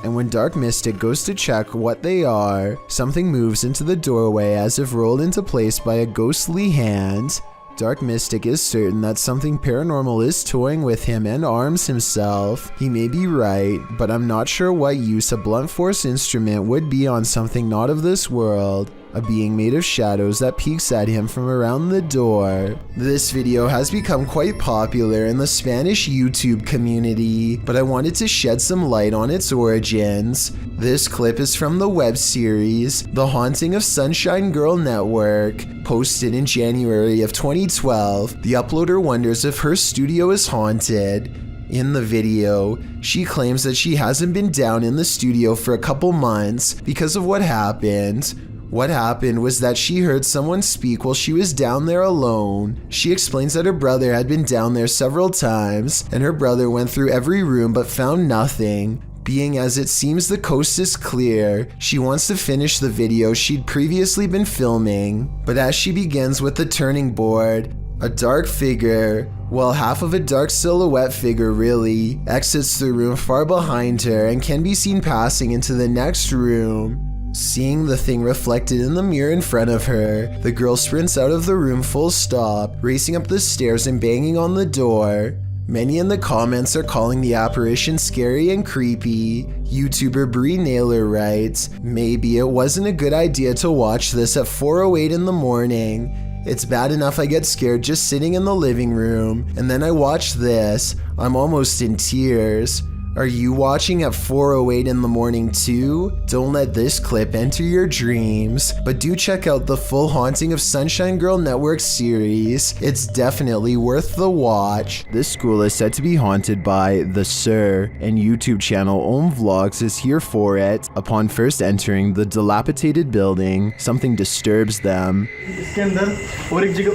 And when Dark Mystic goes to check what they are, something moves into the doorway as if rolled into place by a ghostly hand. Dark Mystic is certain that something paranormal is toying with him and arms himself. He may be right, but I'm not sure what use a blunt force instrument would be on something not of this world. A being made of shadows that peeks at him from around the door. This video has become quite popular in the Spanish YouTube community, but I wanted to shed some light on its origins. This clip is from the web series The Haunting of Sunshine Girl Network, posted in January of 2012. The uploader wonders if her studio is haunted. In the video, she claims that she hasn't been down in the studio for a couple months because of what happened. What happened was that she heard someone speak while she was down there alone. She explains that her brother had been down there several times, and her brother went through every room but found nothing. Being as it seems the coast is clear, she wants to finish the video she'd previously been filming. But as she begins with the turning board, a dark figure, well, half of a dark silhouette figure really, exits the room far behind her and can be seen passing into the next room. Seeing the thing reflected in the mirror in front of her, the girl sprints out of the room full stop, racing up the stairs and banging on the door. Many in the comments are calling the apparition scary and creepy. YouTuber Bree Naylor writes, "Maybe it wasn't a good idea to watch this at 4:08 in the morning. It's bad enough I get scared just sitting in the living room, and then I watch this. I'm almost in tears." Are you watching at 4:08 in the morning too? Don't let this clip enter your dreams, but do check out the full Haunting of Sunshine Girl Network series. It's definitely worth the watch. This school is said to be haunted by the Sir, and YouTube channel Om Vlogs is here for it. Upon first entering the dilapidated building, something disturbs them. इसके अंदर और एक जगह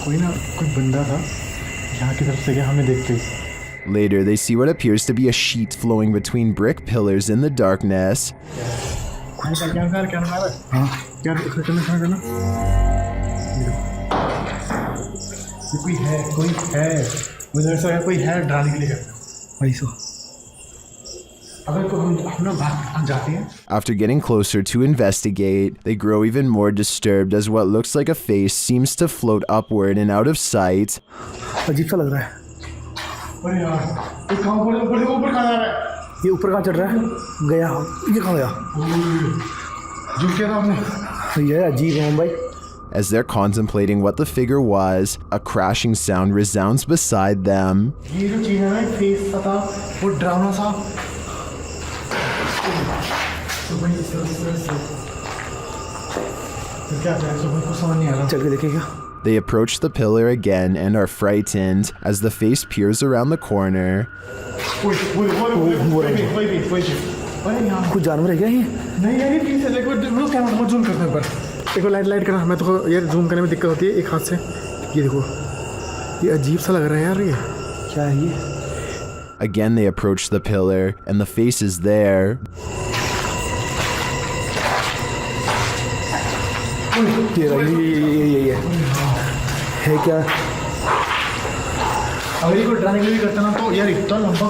कोई बंदा था यहाँ की तरफ से क्या हमें देखते ही। Later, they see what appears to be a sheet flowing between brick pillars in the darkness. कोई है डालने के लिए वही सो। After getting closer to investigate, they grow even more disturbed as what looks like a face seems to float upward and out of sight. अजीब सा लग रहा है। अरे यार, ये ऊपर कहाँ जा रहा है? ये ऊपर कहाँ चढ़ रहा है? गया, ये कहाँ गया? जो क्या था आपने? ये अजीब है भाई। As they're contemplating what the figure was, a crashing sound resounds beside them. ये जो चीज़ है ना, फेस था, वो डरावना सा। They approach the pillar again and are frightened as the face peers around the corner. कुछ जानवर है क्या ये? नहीं यार, ये प्लीज देखो कैमरा मत जूम करना पर। देखो लाइट करना, मैं तो यार जूम करने में दिक्कत होती है एक हाथ से। ये देखो, ये अजीब सा लग रहा है यार, ये क्या है ये? Again they approach the pillar and the face is there. ये है क्या? अगर ये कोई डराने के लिए करता ना तो यार इतना लंबा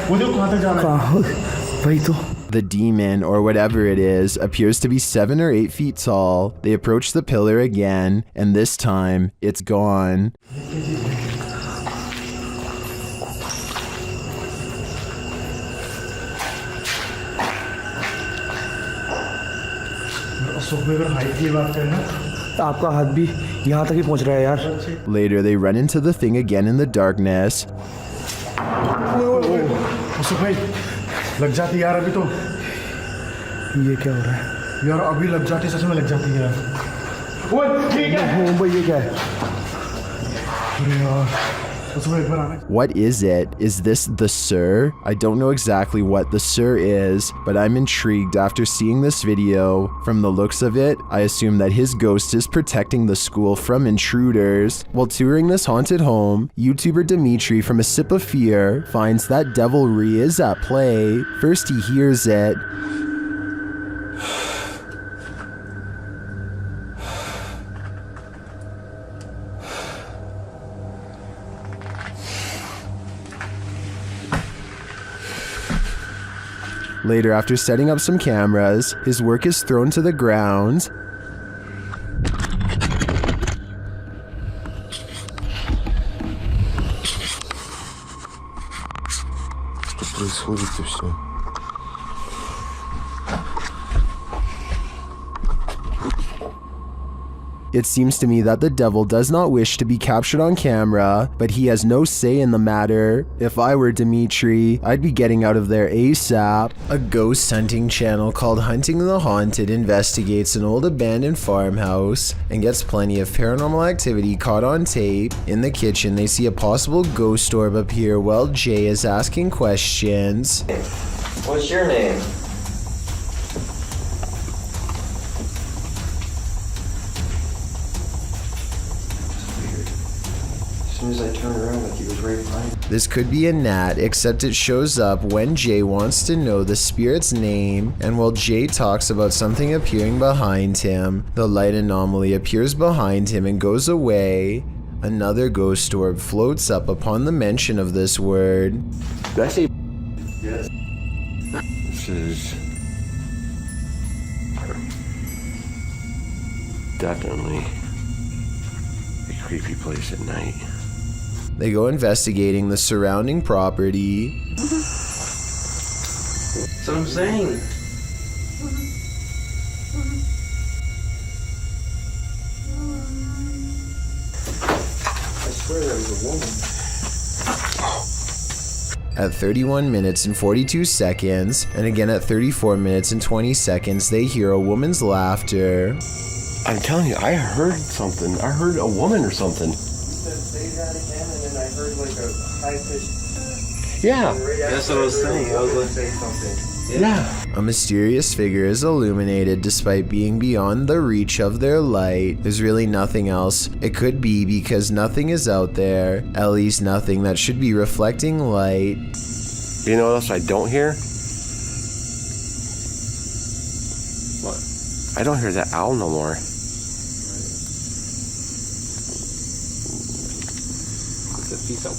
वो देखो कहाँ तक जा रहा है। वही तो। The demon, or whatever it is, appears to be 7 or 8 feet tall. They approach the pillar again, and this time, it's gone. आपका हाथ भी यहाँ तक ही पहुँच रहा है यार। Later, they run into the thing again in the darkness. भाई लग जाती यार अभी तो। ये क्या हो रहा है यार? अभी लग जाती, सच में लग जाती है यार। ओए ठीक है भाई, ये क्या है? अरे यार What is it? Is this the Sir? I don't know exactly what the Sir is, but I'm intrigued after seeing this video. From the looks of it, I assume that his ghost is protecting the school from intruders. While touring this haunted home, YouTuber Dimitri from A Sip of Fear finds that devilry is at play. First he hears it. Later, after setting up some cameras, his work is thrown to the ground. It seems to me that the devil does not wish to be captured on camera, but he has no say in the matter. If I were Dimitri, I'd be getting out of there ASAP. A ghost hunting channel called Hunting the Haunted investigates an old abandoned farmhouse and gets plenty of paranormal activity caught on tape. In the kitchen, they see a possible ghost orb appear while Jay is asking questions. What's your name? As soon as I turned around, like he was right behind me. This could be a gnat, except it shows up when Jay wants to know the spirit's name, and while Jay talks about something appearing behind him, the light anomaly appears behind him and goes away. Another ghost orb floats up upon the mention of this word. Did I say Yes. this is definitely a creepy place at night. They go investigating the surrounding property. That's what I'm saying. I swear there was a woman. At 31 minutes and 42 seconds, and again at 34 minutes and 20 seconds, they hear a woman's laughter. I'm telling you, I heard something. I heard a woman or something. Say that again, and then I heard like a high pitched. Yeah. That's what I was saying. I was going to say something. Yeah. A mysterious figure is illuminated despite being beyond the reach of their light. There's really nothing else. It could be because nothing is out there, at least nothing that should be reflecting light. You know what else I don't hear? What? I don't hear that owl no more. Peace out.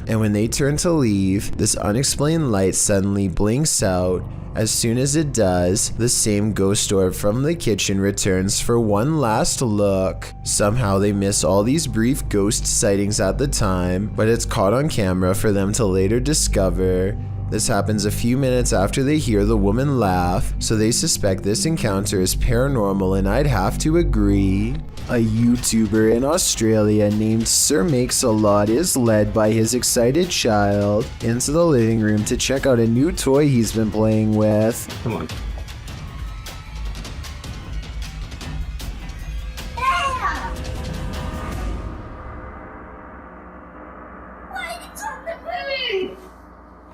And when they turn to leave, this unexplained light suddenly blinks out. As soon as it does, the same ghost orb from the kitchen returns for one last look. Somehow they miss all these brief ghost sightings at the time, but it's caught on camera for them to later discover. This happens a few minutes after they hear the woman laugh, so they suspect this encounter is paranormal, and I'd have to agree. A YouTuber in Australia named Sir Makes a Lot is led by his excited child into the living room to check out a new toy he's been playing with. Come on.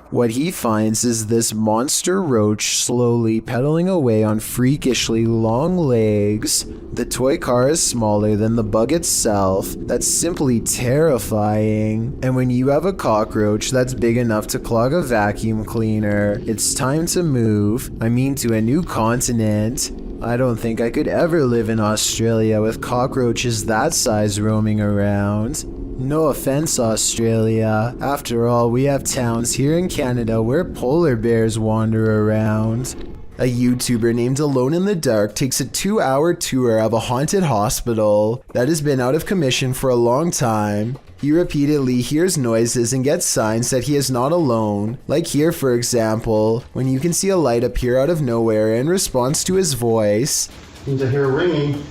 What he finds is this monster roach slowly pedaling away on freakishly long legs. The toy car is smaller than the bug itself. That's simply terrifying. And when you have a cockroach that's big enough to clog a vacuum cleaner, it's time to move. I mean, to a new continent. I don't think I could ever live in Australia with cockroaches that size roaming around. No offense, Australia. After all, we have towns here in Canada where polar bears wander around. A YouTuber named Alone in the Dark takes a 2-hour tour of a haunted hospital that has been out of commission for a long time. He repeatedly hears noises and gets signs that he is not alone, like here for example, when you can see a light appear out of nowhere in response to his voice. Seems I hear ringing.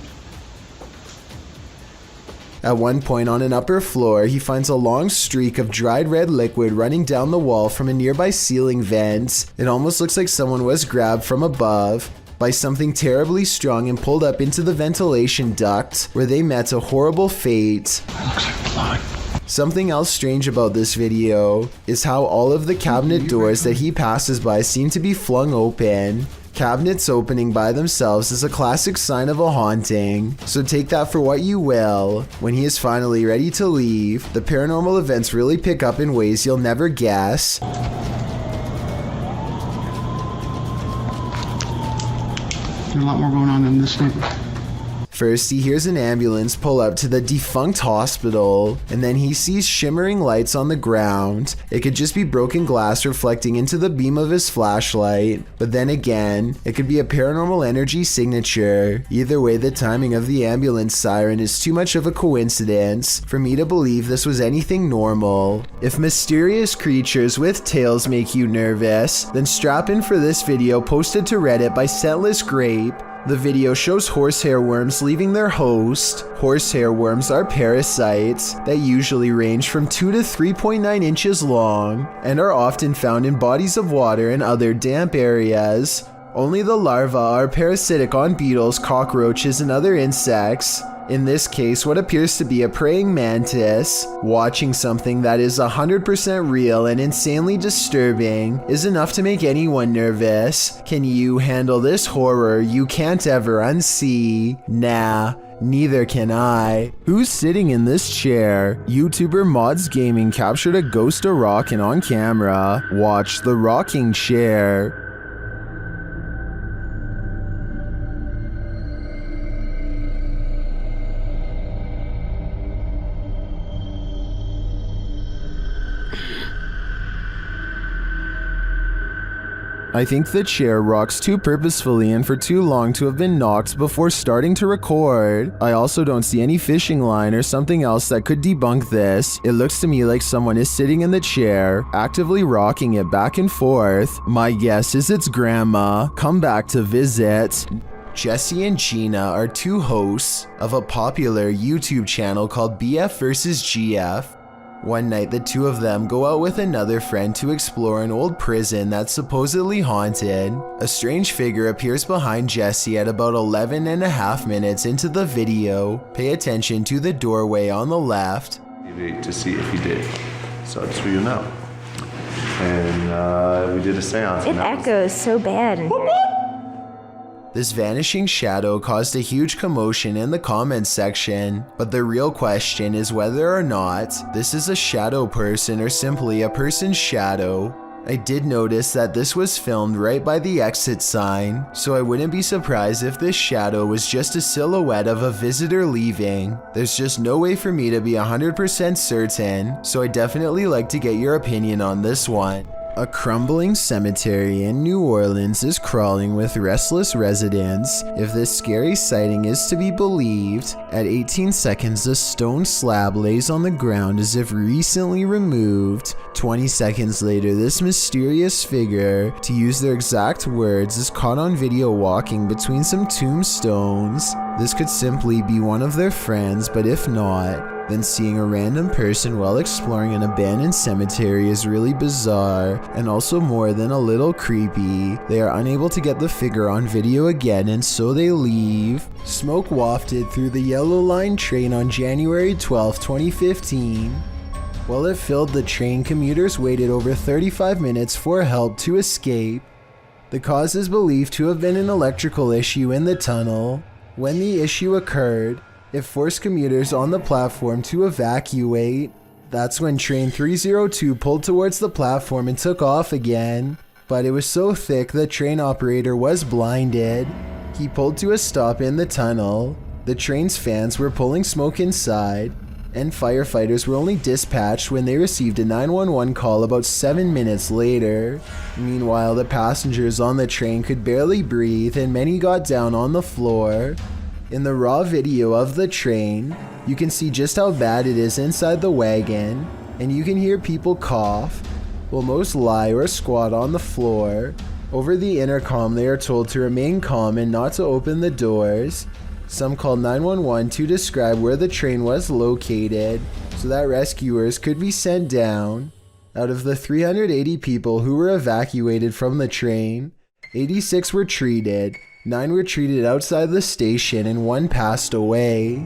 At one point on an upper floor, he finds a long streak of dried red liquid running down the wall from a nearby ceiling vent. It almost looks like someone was grabbed from above by something terribly strong and pulled up into the ventilation duct, where they met a horrible fate. Looks like blood. Something else strange about this video is how all of the cabinet doors that he passes by seem to be flung open. Cabinets opening by themselves is a classic sign of a haunting, so take that for what you will. When he is finally ready to leave, the paranormal events really pick up in ways you'll never guess. There's a lot more going on in this thing. First, he hears an ambulance pull up to the defunct hospital, and then he sees shimmering lights on the ground. It could just be broken glass reflecting into the beam of his flashlight, but then again, it could be a paranormal energy signature. Either way, the timing of the ambulance siren is too much of a coincidence for me to believe this was anything normal. If mysterious creatures with tails make you nervous, then strap in for this video posted to Reddit by Scentless Grape. The video shows horsehair worms leaving their host. Horsehair worms are parasites that usually range from 2 to 3.9 inches long and are often found in bodies of water and other damp areas. Only the larvae are parasitic on beetles, cockroaches, and other insects. In this case, what appears to be a praying mantis. Watching something that is 100% real and insanely disturbing is enough to make anyone nervous. Can you handle this horror you can't ever unsee? Nah. Neither can I. Who's sitting in this chair? YouTuber Mods Gaming captured a ghost of rocking on camera. Watch the rocking chair. I think the chair rocks too purposefully and for too long to have been knocked before starting to record. I also don't see any fishing line or something else that could debunk this. It looks to me like someone is sitting in the chair, actively rocking it back and forth. My guess is it's grandma, come back to visit. Jesse and Gina are two hosts of a popular YouTube channel called BF vs GF. One night, the two of them go out with another friend to explore an old prison that's supposedly haunted. A strange figure appears behind Jesse at about 11.5 minutes into the video. Pay attention to the doorway on the left. To see if he did. So just so you know. And we did a seance. It echoes so bad in here. This vanishing shadow caused a huge commotion in the comments section, but the real question is whether or not this is a shadow person or simply a person's shadow. I did notice that this was filmed right by the exit sign, so I wouldn't be surprised if this shadow was just a silhouette of a visitor leaving. There's just no way for me to be 100% certain, so I definitely like to get your opinion on this one. A crumbling cemetery in New Orleans is crawling with restless residents. If this scary sighting is to be believed, at 18 seconds a stone slab lays on the ground as if recently removed. 20 seconds later, this mysterious figure, to use their exact words, is caught on video walking between some tombstones. This could simply be one of their friends, but if not, then seeing a random person while exploring an abandoned cemetery is really bizarre and also more than a little creepy. They are unable to get the figure on video again, and so they leave. Smoke wafted through the Yellow Line train on January 12, 2015. While it filled the train, commuters waited over 35 minutes for help to escape. The cause is believed to have been an electrical issue in the tunnel. When the issue occurred, it forced commuters on the platform to evacuate. That's when train 302 pulled towards the platform and took off again. But it was so thick the train operator was blinded. He pulled to a stop in the tunnel. The train's fans were pulling smoke inside, and firefighters were only dispatched when they received a 911 call about 7 minutes later. Meanwhile, the passengers on the train could barely breathe and many got down on the floor. In the raw video of the train, you can see just how bad it is inside the wagon, and you can hear people cough, while most lie or squat on the floor. Over the intercom, they are told to remain calm and not to open the doors. Some called 911 to describe where the train was located so that rescuers could be sent down. Out of the 380 people who were evacuated from the train, 86 were treated, 9 were treated outside the station, and 1 passed away.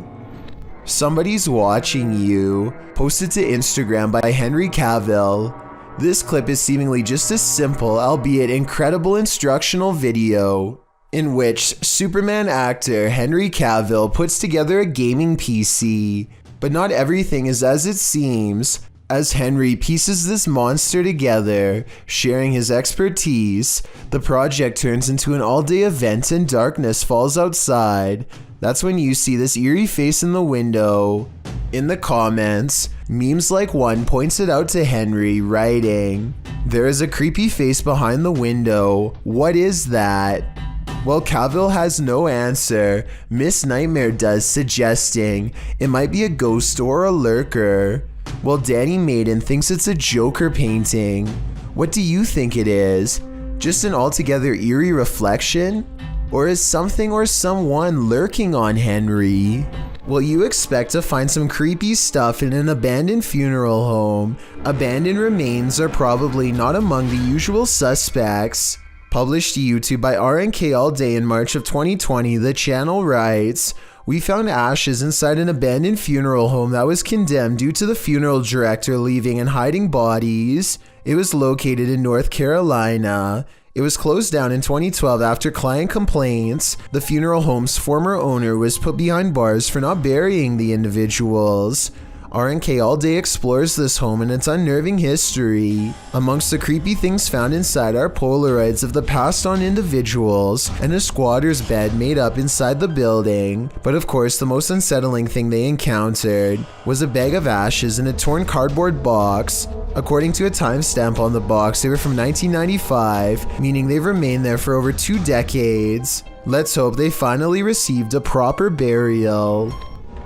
Somebody's Watching You, posted to Instagram by Henry Cavill. This clip is seemingly just a simple, albeit incredible instructional video in which Superman actor Henry Cavill puts together a gaming PC. But not everything is as it seems. As Henry pieces this monster together, sharing his expertise, the project turns into an all-day event and darkness falls outside. That's when you see this eerie face in the window. In the comments, memes like one points it out to Henry, writing, "There is a creepy face behind the window. What is that?" Well, Cavill has no answer. Miss Nightmare does, suggesting it might be a ghost or a lurker. Well, Danny Maiden thinks it's a Joker painting. What do you think it is? Just an altogether eerie reflection? Or is something or someone lurking on Henry? Well, you expect to find some creepy stuff in an abandoned funeral home. Abandoned remains are probably not among the usual suspects. Published to YouTube by RNK All Day in March of 2020, the channel writes, "We found ashes inside an abandoned funeral home that was condemned due to the funeral director leaving and hiding bodies. It was located in North Carolina. It was closed down in 2012 after client complaints. The funeral home's former owner was put behind bars for not burying the individuals." RNK All Day explores this home and its unnerving history. Amongst the creepy things found inside are Polaroids of the passed on individuals and a squatter's bed made up inside the building. But of course, the most unsettling thing they encountered was a bag of ashes in a torn cardboard box. According to a timestamp on the box, they were from 1995, meaning they've remained there for over 2 decades. Let's hope they finally received a proper burial.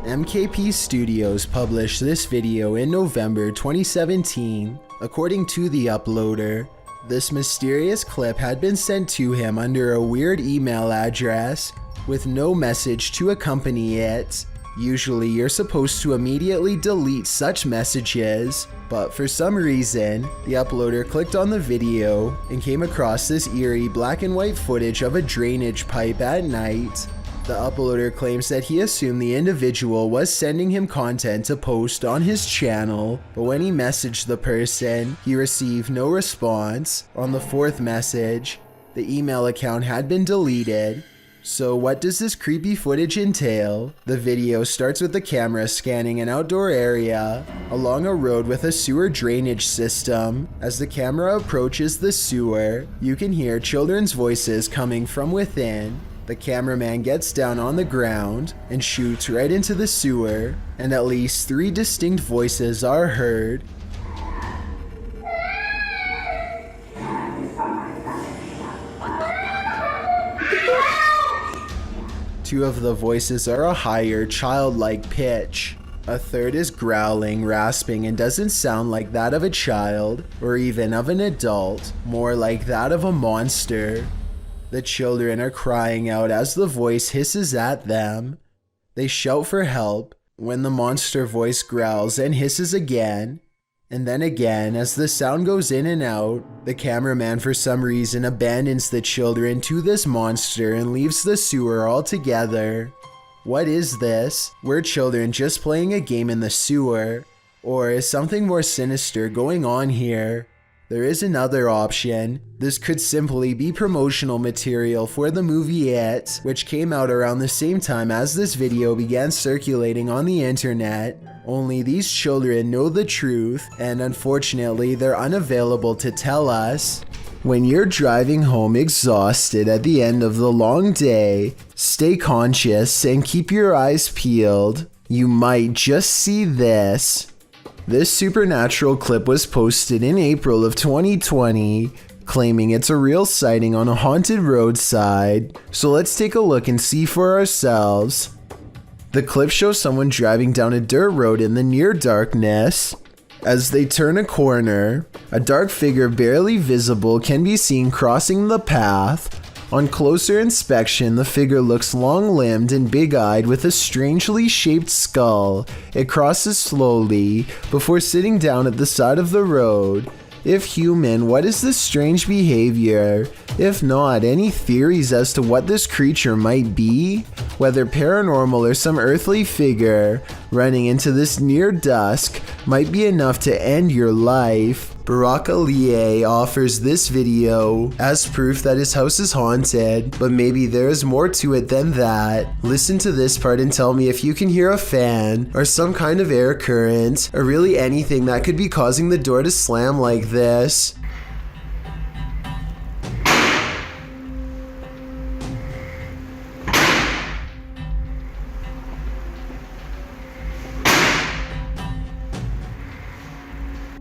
MKP Studios published this video in November 2017. According to the uploader, this mysterious clip had been sent to him under a weird email address with no message to accompany it. Usually you're supposed to immediately delete such messages, but for some reason, the uploader clicked on the video and came across this eerie black and white footage of a drainage pipe at night. The uploader claims that he assumed the individual was sending him content to post on his channel, but when he messaged the person, he received no response. On the 4th message, the email account had been deleted. So what does this creepy footage entail? The video starts with the camera scanning an outdoor area along a road with a sewer drainage system. As the camera approaches the sewer, you can hear children's voices coming from within. The cameraman gets down on the ground and shoots right into the sewer, and at least 3 distinct voices are heard. Two of the voices are a higher, childlike pitch. A third is growling, rasping, and doesn't sound like that of a child, or even of an adult, more like that of a monster. The children are crying out as the voice hisses at them. They shout for help when the monster voice growls and hisses again. And then again, as the sound goes in and out, the cameraman for some reason abandons the children to this monster and leaves the sewer altogether. What is this? Were children just playing a game in the sewer? Or is something more sinister going on here? There is another option. This could simply be promotional material for the movie It, which came out around the same time as this video began circulating on the internet. Only these children know the truth, and unfortunately they're unavailable to tell us. When you're driving home exhausted at the end of the long day, stay conscious and keep your eyes peeled. You might just see this. This supernatural clip was posted in April of 2020, claiming it's a real sighting on a haunted roadside. So let's take a look and see for ourselves. The clip shows someone driving down a dirt road in the near darkness. As they turn a corner, a dark figure barely visible can be seen crossing the path. On closer inspection, the figure looks long-limbed and big-eyed with a strangely shaped skull. It crosses slowly before sitting down at the side of the road. If human, what is this strange behavior? If not, any theories as to what this creature might be? Whether paranormal or some earthly figure running into this near dusk might be enough to end your life. Barack Aliye offers this video as proof that his house is haunted, but maybe there is more to it than that. Listen to this part and tell me if you can hear a fan or some kind of air current or really anything that could be causing the door to slam like this.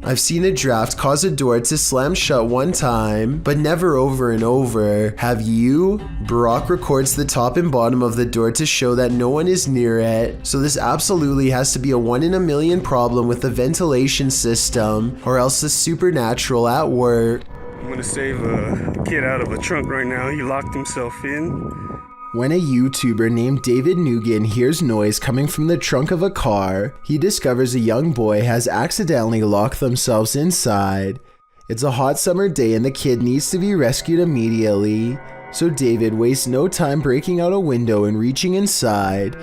I've seen a draft cause a door to slam shut one time, but never over and over. Have you? Barack records the top and bottom of the door to show that no one is near it, so this absolutely has to be a 1 in a million problem with the ventilation system, or else the supernatural at work. I'm gonna save a kid out of a trunk right now. He locked himself in. When a YouTuber named David Nugan hears noise coming from the trunk of a car, he discovers a young boy has accidentally locked themselves inside. It's a hot summer day and the kid needs to be rescued immediately, so David wastes no time breaking out a window and reaching inside.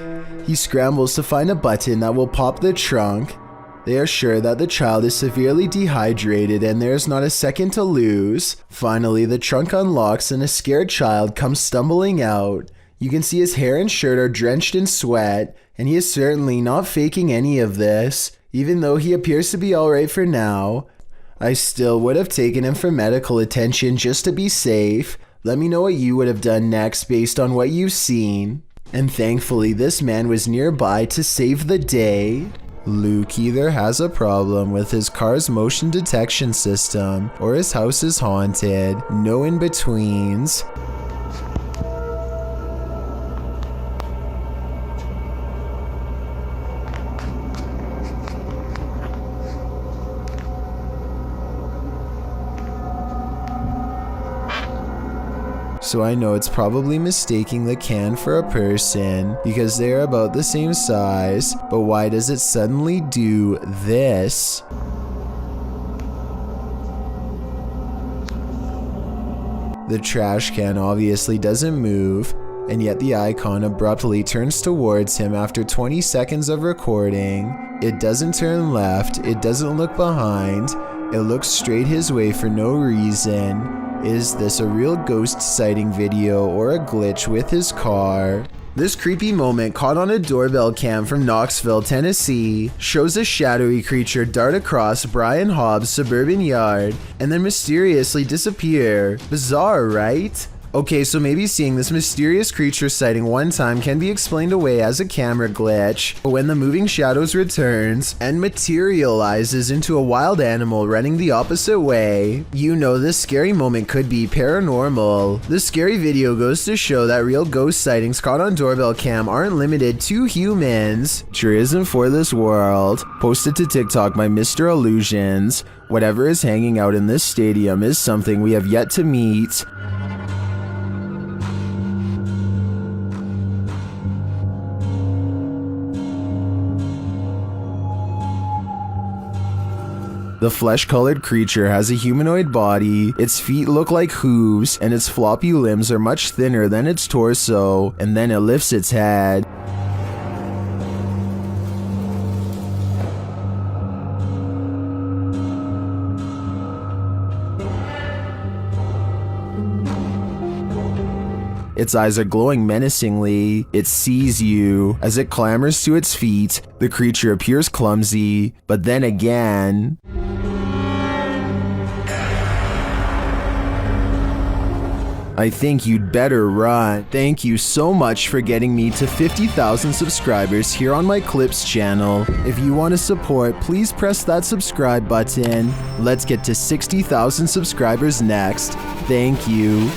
He scrambles to find a button that will pop the trunk. They are sure that the child is severely dehydrated and there is not a second to lose. Finally, the trunk unlocks and a scared child comes stumbling out. You can see his hair and shirt are drenched in sweat, and he is certainly not faking any of this, even though he appears to be alright for now. I still would have taken him for medical attention just to be safe. Let me know what you would have done next based on what you've seen. And thankfully, this man was nearby to save the day. Luke either has a problem with his car's motion detection system or his house is haunted. No in-betweens. So I know it's probably mistaking the can for a person because they're about the same size, but why does it suddenly do this? The trash can obviously doesn't move, and yet the icon abruptly turns towards him after 20 seconds of recording. It doesn't turn left, it doesn't look behind, it looks straight his way for no reason. Is this a real ghost sighting video or a glitch with his car? This creepy moment caught on a doorbell cam from Knoxville, Tennessee, shows a shadowy creature dart across Brian Hobbs' suburban yard and then mysteriously disappear. Bizarre, right? Okay, so maybe seeing this mysterious creature sighting one time can be explained away as a camera glitch, but when the moving shadows returns and materializes into a wild animal running the opposite way, you know this scary moment could be paranormal. This scary video goes to show that real ghost sightings caught on doorbell cam aren't limited to humans. Sure isn't for this world. Posted to TikTok by Mr. Illusions. Whatever is hanging out in this stadium is something we have yet to meet. The flesh-colored creature has a humanoid body, its feet look like hooves, and its floppy limbs are much thinner than its torso, and then it lifts its head. Its eyes are glowing menacingly. It sees you. As it clambers to its feet, the creature appears clumsy, but then again... I think you'd better run. Thank you so much for getting me to 50,000 subscribers here on my Clips channel. If you want to support, please press that subscribe button. Let's get to 60,000 subscribers next. Thank you.